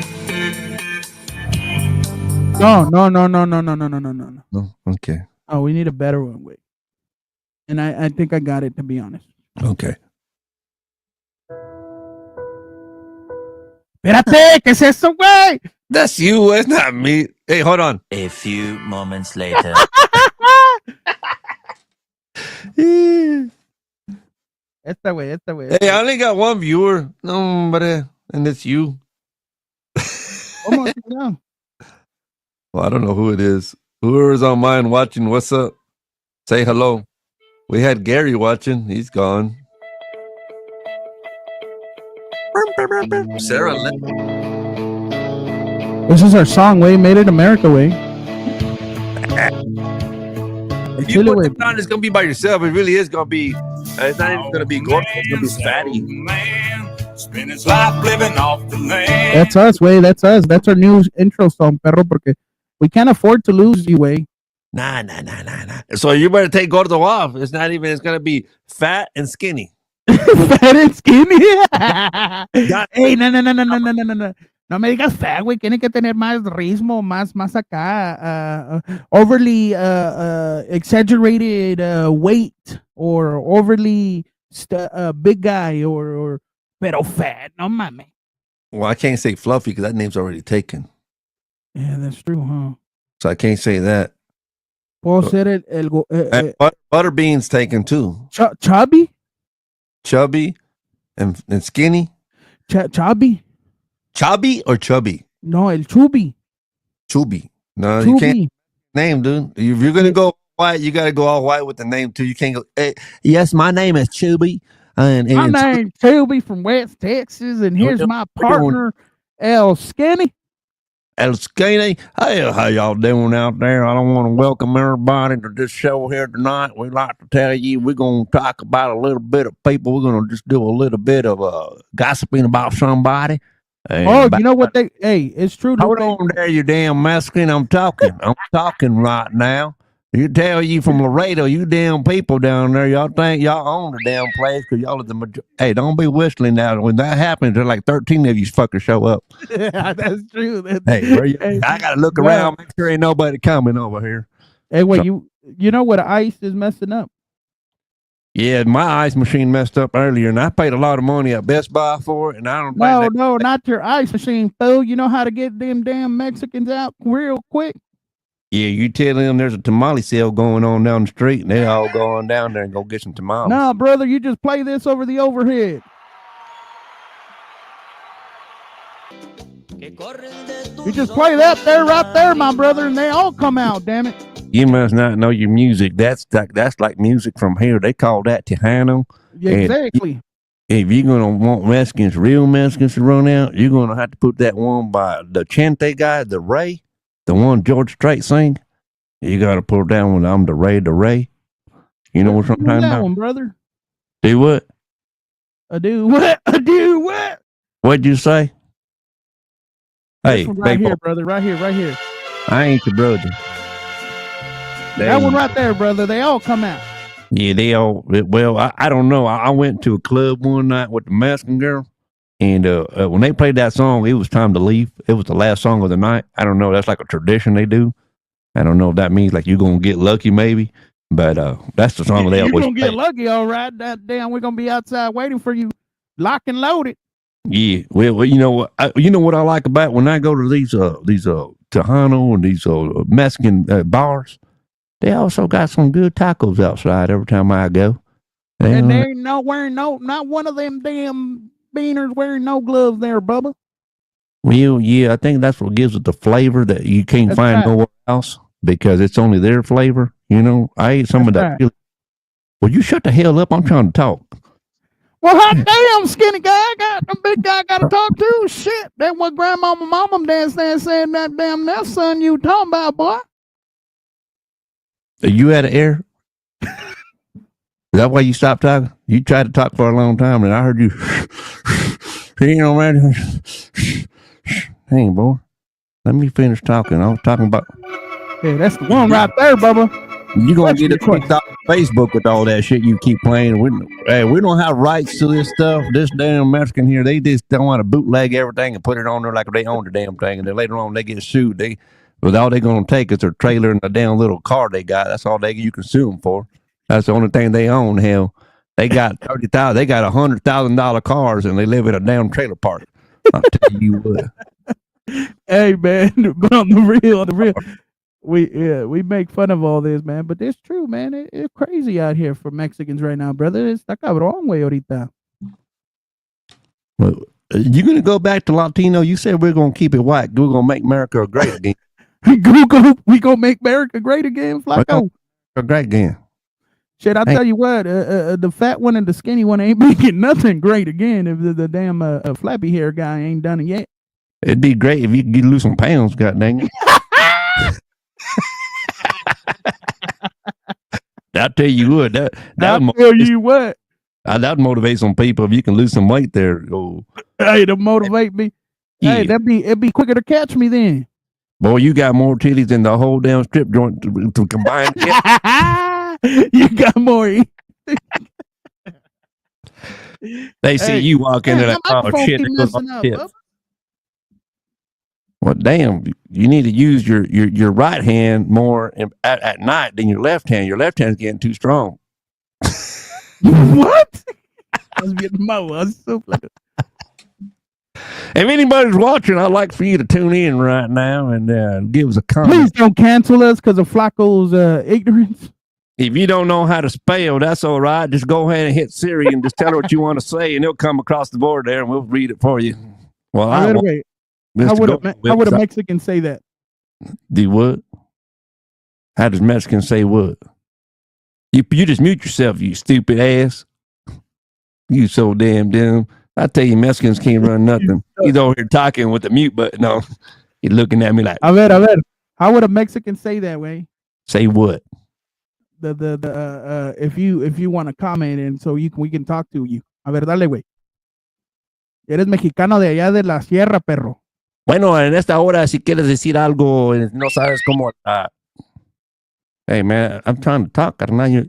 S4: No.
S1: No. Okay.
S4: Oh, we need a better one, way. And I think I got it, to be honest.
S1: Okay.
S4: Espérate, ¿qué es eso, güey?
S1: That's you, it's not me. Hey, hold on.
S10: A few moments later.
S4: Esta güey.
S1: Hey, I only got one viewer. No, hombre, and it's you.
S4: ¿Cómo?
S1: Well, I don't know who it is. Whoever's on mine watching, what's up? Say hello. We had Gary watching. He's gone. Sarah.
S4: This is our song, way. Made it America, way.
S1: If you put this on, it's going to be by yourself. It really is going to be, it's not even going to be Gordo. It's going to be Fatty.
S11: Spend his life living off the land.
S4: That's us, way. That's us. That's our new intro song, perro, porque we can't afford to lose you, way.
S1: Nah. So you better take Gordo off. It's not even, it's going to be fat and skinny.
S4: Fat and skinny. Hey, no. No me digas fat, güey. Tiene que tener más ritmo, más acá. Overly exaggerated weight or overly big guy or pero fat. No mames.
S1: Well, I can't say fluffy because that name's already taken.
S4: Yeah, that's true, huh?
S1: So I can't say that.
S4: Puedo ser
S1: Butterbean's taken too.
S4: Chubby?
S1: Chubby and skinny?
S4: Chubby?
S1: Chubby or chubby?
S4: No, el chubby.
S1: Chubby. No,
S4: chubby.
S1: You can't name, dude. If you're going to go white, you got to go all white with the name too. You can't go, hey, yes, my name is Chubby.
S4: My name's Chubby from West Texas, and here's my partner, El Skinny.
S1: El Skinny. Hey, how y'all doing out there? I don't want to welcome everybody to this show here tonight. We'd like to tell you we're going to talk about a little bit of people. We're going to just do a little bit of gossiping about somebody.
S4: You know what it's true.
S1: Hold on there, you damn Mexican. I'm talking right now. You tell you from Laredo, you damn people down there, y'all think y'all own the damn place because y'all are the majority. Hey, don't be whistling now. When that happens, there's like 13 of you fuckers show up.
S4: Yeah, that's true.
S1: Hey, where you? I got to look around, make sure ain't nobody coming over here.
S4: Hey, wait, you know what ice is messing up?
S1: Yeah, my ice machine messed up earlier, and I paid a lot of money at Best Buy for it, and I don't.
S4: No, not your ice machine, fool. You know how to get them damn Mexicans out real quick?
S1: Yeah, you tell them there's a tamale sale going on down the street, and they all going down there and go get some tamales.
S4: Nah, brother, you just play this over the overhead. You just play that there, right there, my brother, and they all come out, damn it.
S1: You must not know your music. That's like music from here. They call that Tejano.
S4: Yeah, exactly.
S1: If you're going to want Mexicans, real Mexicans to run out, you're going to have to put that one by the Chente guy, the Ray, the one George Strait sing. You got to put that one. I'm the Ray. You know what I'm talking about?
S4: One, brother.
S1: Do what?
S4: I do what?
S1: What'd you say? Hey,
S4: right here, brother. Right here.
S1: I ain't your brother.
S4: That one right there, brother. They all come out.
S1: Yeah, they all. Well, I don't know. I went to a club one night with the Mexican girl, and when they played that song, it was time to leave. It was the last song of the night. I don't know. That's like a tradition they do. I don't know if that means like you're gonna get lucky, maybe. But that's the song they always play.
S4: You're gonna get lucky, all right. That damn, we're gonna be outside waiting for you, lock and loaded.
S1: Yeah. Well, you know what? What I like about when I go to these Tejano and these Mexican bars. They also got some good tacos outside every time I go.
S4: And there ain't not one of them damn beaners wearing no gloves there, Bubba.
S1: Well, yeah, I think that's what gives it the flavor that you can't find nowhere else because it's only their flavor. You know, I ate some of that. Right. Well, you shut the hell up. I'm trying to talk.
S4: Well, hot damn, skinny guy. The big guy got to talk too. Shit. That what grandmama, mama dance saying that damn that son you talking about, boy.
S1: Are you out of air? Is that why you stopped talking? You tried to talk for a long time, and I heard you. You know, man. Hey, boy. Let me finish talking. I was talking about.
S4: Yeah, that's the one right there, Bubba.
S1: You're going to get it kicked off Facebook with all that shit you keep playing. We don't have rights to this stuff. This damn Mexican here, they just don't want to bootleg everything and put it on there like they own the damn thing. And then later on, they get sued. But all they're going to take is their trailer and the damn little car they got. That's all you can sue them for. That's the only thing they own. Hell, they got $30,000. They got $100,000 cars and they live in a damn trailer park. I'll tell you what.
S4: Hey man, but on the real, we make fun of all this, man. But it's true, man. It's crazy out here for Mexicans right now, brother. It's está cabrón, güey, ahorita.
S1: Well, you're gonna go back to Latino. You said we're gonna keep it white. We're gonna make America great again.
S4: Google, we gonna make America great again, Flaco.
S1: Great again.
S4: Shit, I'll tell you what, the fat one and the skinny one ain't making nothing great again if the damn flappy hair guy ain't done it yet.
S1: It'd be great if you could lose some pounds, god dang it. I'll tell you what, that would motivate some people if you can lose some weight there. Oh.
S4: Hey, to motivate me. Yeah. Hey, it'd be quicker to catch me then.
S1: Boy, you got more titties than the whole damn strip joint to combine.
S4: You got more.
S1: They see you walk into that shit. Well, damn, you need to use your right hand more at night than your left hand. Your left hand's getting too strong.
S4: What? I was getting more.
S1: If anybody's watching, I'd like for you to tune in right now and give us a comment.
S4: Please don't cancel us because of Flaco's ignorance.
S1: If you don't know how to spell, that's all right. Just go ahead and hit Siri and just tell her what you want to say, and it'll come across the board there, and we'll read it for you. Well,
S4: how would a Mexican say that?
S1: Do what? How does Mexican say what? You just mute yourself, you stupid ass. You so damn dumb. I tell you, Mexicans can't run nothing. He's over here talking with the mute button on. He's looking at me like,
S4: a ver. How would a Mexican say that way?
S1: Say what?
S4: If you want to comment and so we can talk to you. A ver, dale, güey. Eres mexicano de allá de la sierra, perro.
S1: Bueno, en esta hora, si quieres decir algo, no sabes cómo. Hey, man, I'm trying to talk, carnal.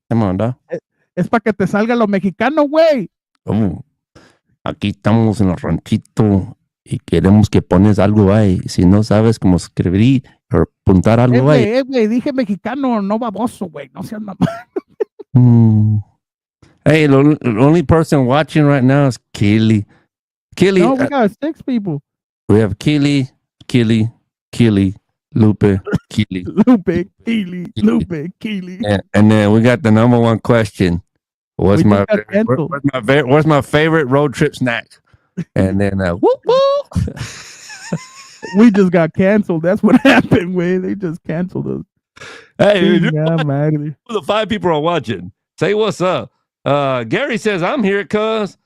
S1: Come on, dog.
S4: Es para que te salga lo mexicano, güey.
S1: Aquí estamos en el ranchito y queremos que pones algo ahí. Si no sabes cómo escribir o apuntar algo ahí.
S4: Güey, dije mexicano, no baboso, güey. No seas mamá.
S1: Hey, the only person watching right now is Kelly. Kelly.
S4: No, we got 6 people.
S1: We have Kelly, Lupe, Keely. And then we got the number one question. What's my favorite road trip snack? And then whoop whoop.
S4: We just got canceled. That's what happened, man. They just canceled us.
S1: Hey, the 5 people are watching. Say what's up. Gary says I'm here cuz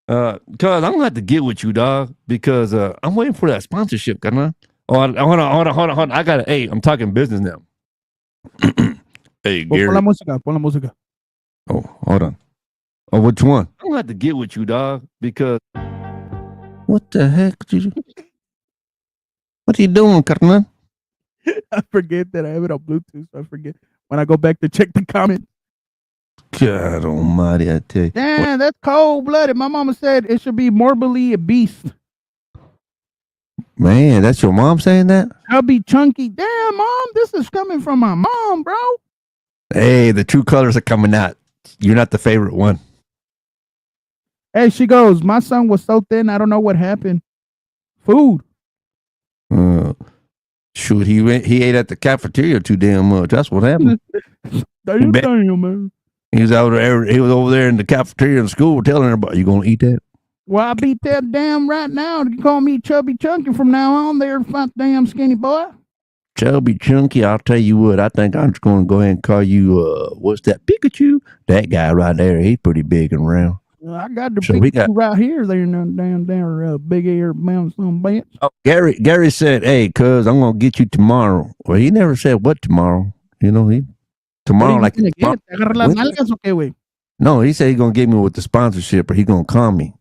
S1: I'm gonna have to get with you, dog, because I'm waiting for that sponsorship, carnal. Oh, hold on. I'm talking business now. Hey, Gary.
S4: Pon la música.
S1: Oh, hold on. Oh, which one? I'm gonna have to get with you, dog, because what the heck did you? What are you doing, carnal?
S4: I forget that I have it on Bluetooth. So I forget when I go back to check the comments.
S1: God almighty, I tell you.
S4: Damn, that's cold-blooded. My mama said it should be morbidly obese.
S1: Man, that's your mom saying that?
S4: I'll be chunky. Damn, Mom, this is coming from my mom, bro.
S1: Hey, the true colors are coming out. You're not the favorite one.
S4: Hey, she goes, my son was so thin, I don't know what happened. Food.
S1: Shoot, he ate at the cafeteria too damn much. That's what happened.
S4: Damn, man.
S1: He was over there in the cafeteria in school telling everybody, you gonna eat that?
S4: Well, I beat that damn right now. You call me Chubby Chunky from now on there, fat damn skinny boy.
S1: Chubby Chunky, I'll tell you what, I think I'm just going to go ahead and call you, what's that, Pikachu? That guy right there, he's pretty big and round.
S4: I got the Pikachu right here. They're down there, big air mountain some bench.
S1: Oh, Gary said, hey, cuz, I'm going to get you tomorrow. Well, he never said what tomorrow. You know, tomorrow like... No, he said he's going to get me with the sponsorship or he's going to call me.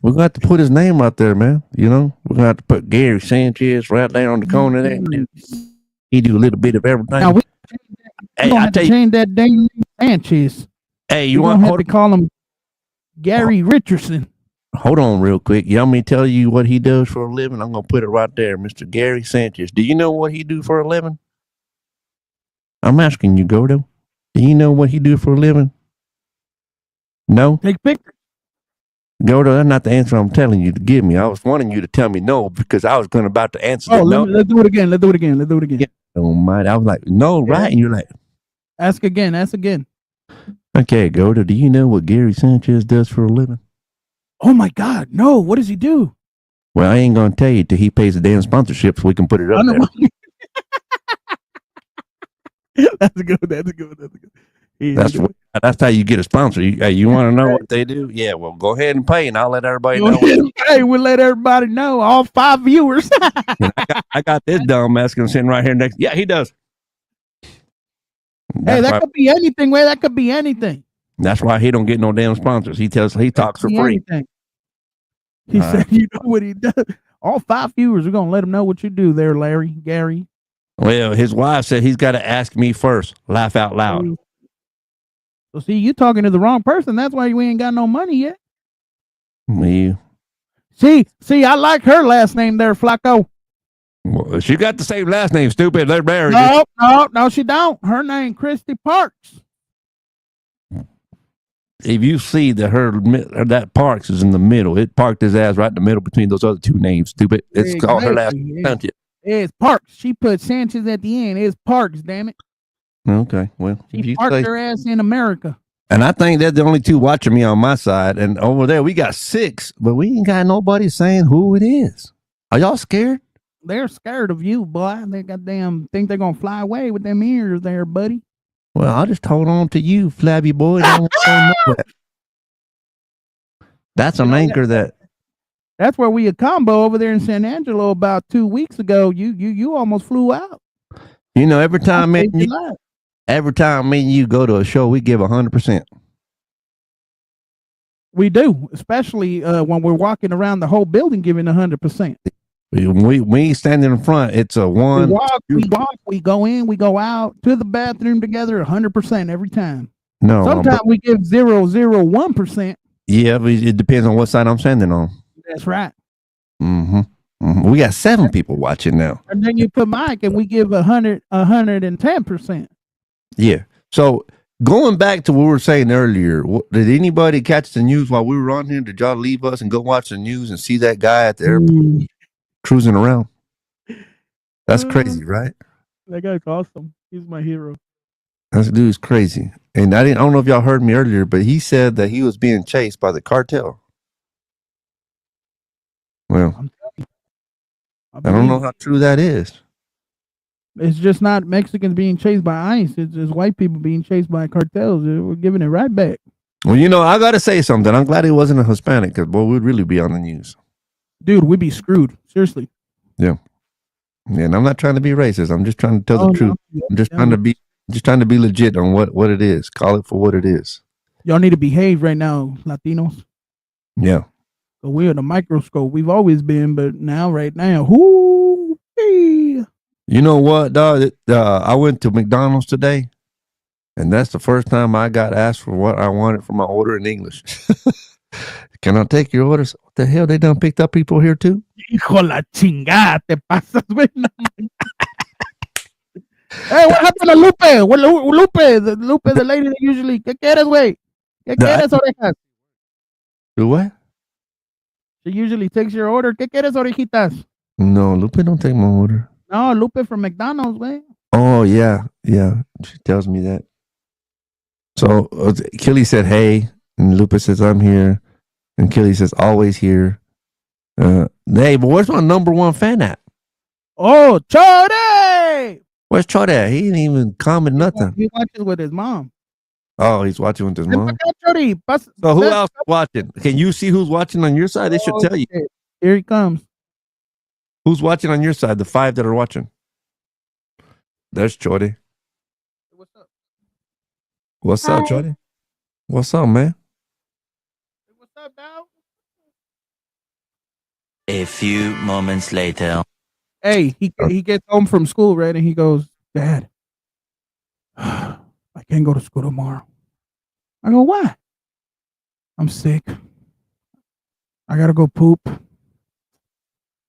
S1: We're going to have to put his name out there, man. You know, we're going to have to put Gary Sanchez right there on the corner there. He do a little bit of everything.
S4: Now, I tell you, change that damn Sanchez.
S1: Hey, you
S4: want to call him Gary Richardson?
S1: Hold on real quick. You want me to tell you what he does for a living? I'm going to put it right there, Mr. Gary Sanchez. Do you know what he do for a living? I'm asking you, Gordo. Do you know what he do for a living? No?
S4: Take pictures.
S1: Gordo, that's not the answer I'm telling you to give me. I was wanting you to tell me no because I was about to answer.
S4: Oh, let's do it again. Let's do it again.
S1: Yeah. Oh my! I was like, no, yeah. Right? And you're like,
S4: ask again.
S1: Okay, Gordo, do you know what Gary Sanchez does for a living?
S4: Oh my God, no! What does he do?
S1: Well, I ain't gonna tell you till he pays the damn sponsorship so we can put it up there.
S4: That's good. That's good. That's good.
S1: That's how you get a sponsor. You want to know what they do? Yeah, well, go ahead and pay, and I'll let everybody know.
S4: Hey, we'll let everybody know. All 5 viewers.
S1: I got this dumbass sitting right here next. Yeah, he does.
S4: Hey, that could be anything. Way that could be anything.
S1: That's why he don't get no damn sponsors. He talks for free.
S4: Anything. He said, "You know what he does." All 5 viewers are gonna let him know what you do there, Larry, Gary.
S1: Well, his wife said he's got to ask me first. Laugh out loud.
S4: So see, you talking to the wrong person. That's why we ain't got no money yet.
S1: Me.
S4: See, I like her last name there, Flaco.
S1: Well, she got the same last name, stupid. They're married.
S4: No, she don't. Her name Christy Parks.
S1: If you see that that Parks is in the middle, it parked his ass right in the middle between those other 2 names, stupid. It's called her last name.
S4: It's Parks. She put Sanchez at the end. It's Parks, damn it.
S1: Okay, well.
S4: She parked her ass in America.
S1: And I think they're the only 2 watching me on my side. And over there, we got 6, but we ain't got nobody saying who it is. Are y'all scared?
S4: They're scared of you, boy. They goddamn think they're going to fly away with them ears there, buddy.
S1: Well, I'll just hold on to you, flabby boy. That's an anchor that.
S4: That's where we a combo over there in San Angelo about 2 weeks ago. You almost flew out.
S1: You know, every time me and you go to a show, we give 100%.
S4: We do, especially when we're walking around the whole building giving 100%.
S1: We stand in front. It's a 1.
S4: We walk, we go in, we go out to the bathroom together 100% every time.
S1: No,
S4: sometimes we give 0.01%.
S1: Yeah, but it depends on what side I'm standing on.
S4: That's right.
S1: We got 7 people watching now.
S4: And then you put Mike, and we give 110%.
S1: Yeah. So going back to what we were saying earlier, did anybody catch the news while we were on here? Did y'all leave us and go watch the news and see that guy at the airport cruising around? That's crazy, right?
S4: That guy's awesome. He's my hero.
S1: That dude's crazy. And I don't know if y'all heard me earlier, but he said that he was being chased by the cartel. Well, I don't know how true that is.
S4: It's just not Mexicans being chased by ICE. It's white people being chased by cartels. We're giving it right back.
S1: Well, you know, I got to say something. I'm glad he wasn't a Hispanic because, boy, we'd really be on the news.
S4: Dude, we'd be screwed. Seriously.
S1: Yeah. Yeah, and I'm not trying to be racist. I'm just trying to tell the truth. No. I'm just trying to be legit on what it is. Call it for what it is.
S4: Y'all need to behave right now, Latinos.
S1: Yeah.
S4: So we're in a microscope. We've always been, but right now,
S1: You know what, dog? I went to McDonald's today, and that's the first time I got asked for what I wanted for my order in English. Can I take your orders? What the hell? They done picked up people here too?
S4: Hijo la chingada, te pasas, güey. Hey, what happened to Lupe? Lupe, the lady that usually, ¿qué quieres, güey? ¿Qué quieres, orejas?
S1: Do what?
S4: She usually takes your order. ¿Qué quieres, orejitas?
S1: No, Lupe don't take my order.
S4: No, Lupe from McDonald's, güey.
S1: Oh, yeah. She tells me that. So, Kelly said, hey, and Lupe says, I'm here. And Kelly says, always here. Hey, but where's my number 1 fan at?
S4: Oh, Chode!
S1: Where's Chode at? He didn't even comment nothing.
S4: He watches with his mom.
S1: Oh, he's watching with his mom. So who else is watching? Can you see who's watching on your side? They should tell you.
S4: Here he comes.
S1: Who's watching on your side? The 5 that are watching. There's Chode.
S4: What's up?
S1: What's up, Chode? What's up, man?
S4: What's up, dog?
S10: A few moments later.
S4: Hey, he gets home from school, right? And he goes, Dad, I can't go to school tomorrow. I go, why? I'm sick. I gotta go poop.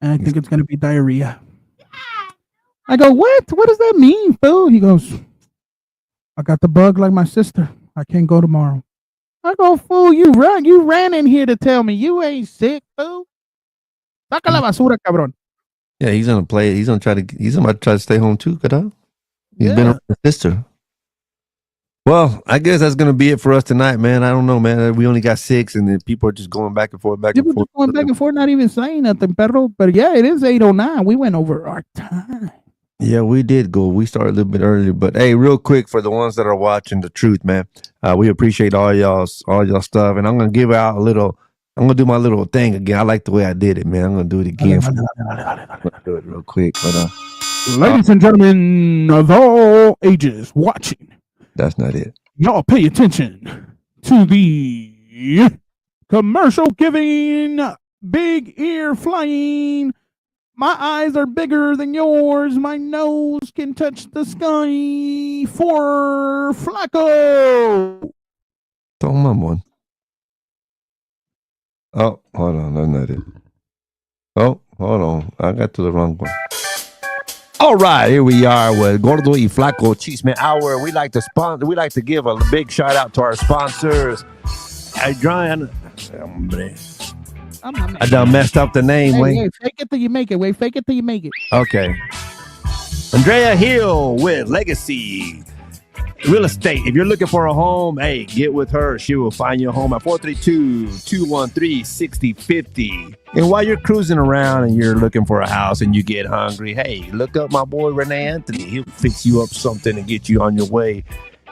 S4: And I think it's gonna be diarrhea. I go, what? What does that mean, fool? He goes, I got the bug like my sister. I can't go tomorrow. I go, fool, you ran in here to tell me you ain't sick, fool. Saca la basura, cabrón.
S1: Yeah, he's gonna play. He's about to try to stay home too, He's been with his sister. Well, I guess that's gonna be it for us tonight, man. I don't know, man. We only got 6, and then people are just going back and forth,
S4: People just going back and forth, not even saying nothing, perro. But yeah, it is 8:09. We went over our time.
S1: Yeah, we did go. We started a little bit earlier, but hey, real quick for the ones that are watching the truth, man. We appreciate all y'all stuff, and I'm gonna give out a little. I'm gonna do my little thing again. I like the way I did it, man. I'm gonna do it again. I'm gonna do it real quick, but
S4: ladies and gentlemen of all ages watching,
S1: that's not it.
S4: Y'all pay attention to the commercial giving, big ear flying. My eyes are bigger than yours. My nose can touch the sky for Flaco.
S1: Toma, one. Oh, hold on. That's not it. Oh, hold on. I got to the wrong one. All right, here we are with Gordo Y Flaco Chisme Hour. We like to give a big shout out to our sponsors. Adrian, I done messed up the name.
S4: Hey, fake it till you make it. Fake it till you make it.
S1: Okay. Andrea Hill with Legacy Real Estate. If you're looking for a home, hey, get with her. She will find you a home at 432-213-6050. And while you're cruising around and you're looking for a house and you get hungry, hey, look up my boy Renee Anthony. He'll fix you up something and get you on your way.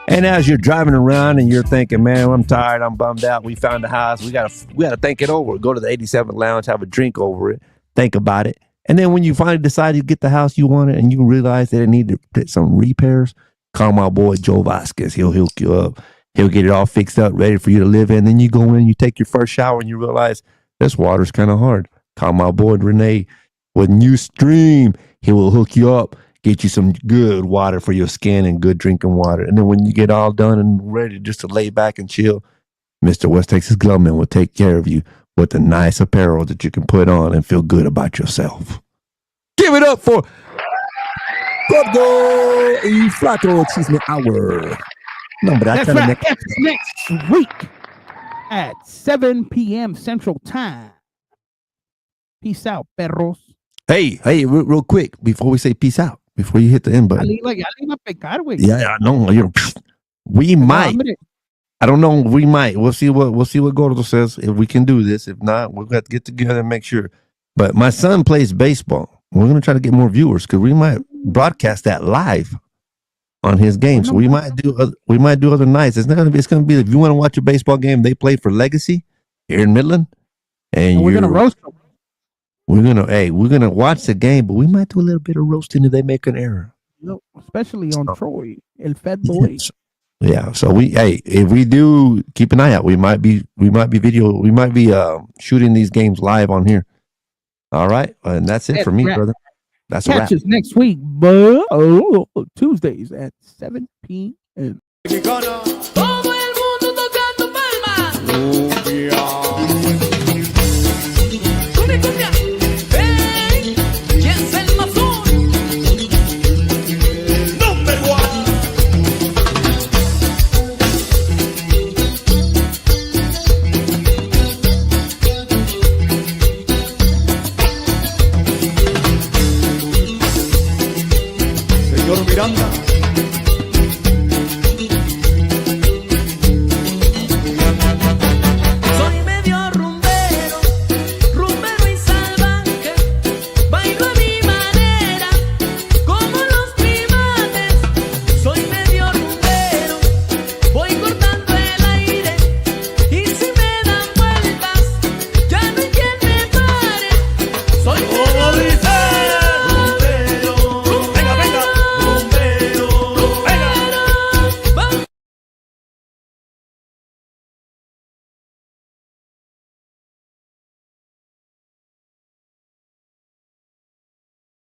S1: And as you're driving around and you're thinking, man, I'm tired, I'm bummed out, we found a house, we gotta think it over. Go to the 87th Lounge, have a drink over it, think about it. And then when you finally decide to get the house you wanted and you realize that it needed some repairs, call my boy Joe Vasquez. He'll hook you up. He'll get it all fixed up, ready for you to live in. Then you go in, you take your first shower, and you realize this water's kind of hard. Call my boy Renee with New Stream. He will hook you up, get you some good water for your skin and good drinking water. And then when you get all done and ready just to lay back and chill, Mr. West Texas Gloveman will take care of you with the nice apparel that you can put on and feel good about yourself. Give it up for Gordo Y Flaco Chisme Hour.
S4: That's right. That's next week at 7 p.m. Central Time. Peace out, perros.
S1: Hey, real quick, before we say peace out, before you hit the end button. Yeah, I know. We might. I don't know. We might. We'll see what Gordo says. If we can do this. If not, we'll have to get together and make sure. But my son plays baseball. We're going to try to get more viewers because we might broadcast that live on his game. So we might do other nights. It's going to be if you want to watch a baseball game, they play for Legacy here in Midland. And
S4: we're going to roast them.
S1: We're gonna watch the game, but we might do a little bit of roasting if they make an error.
S4: No, especially on Troy, El Fat Boy.
S1: Yeah. So if we do, keep an eye out. We might be shooting these games live on here. All right, and that's it for me, brother. That's a wrap.
S4: Catch us next week, Tuesdays at 7 p.m.
S11: Todo el mundo tocando palmas. Cumbia. Cumbia.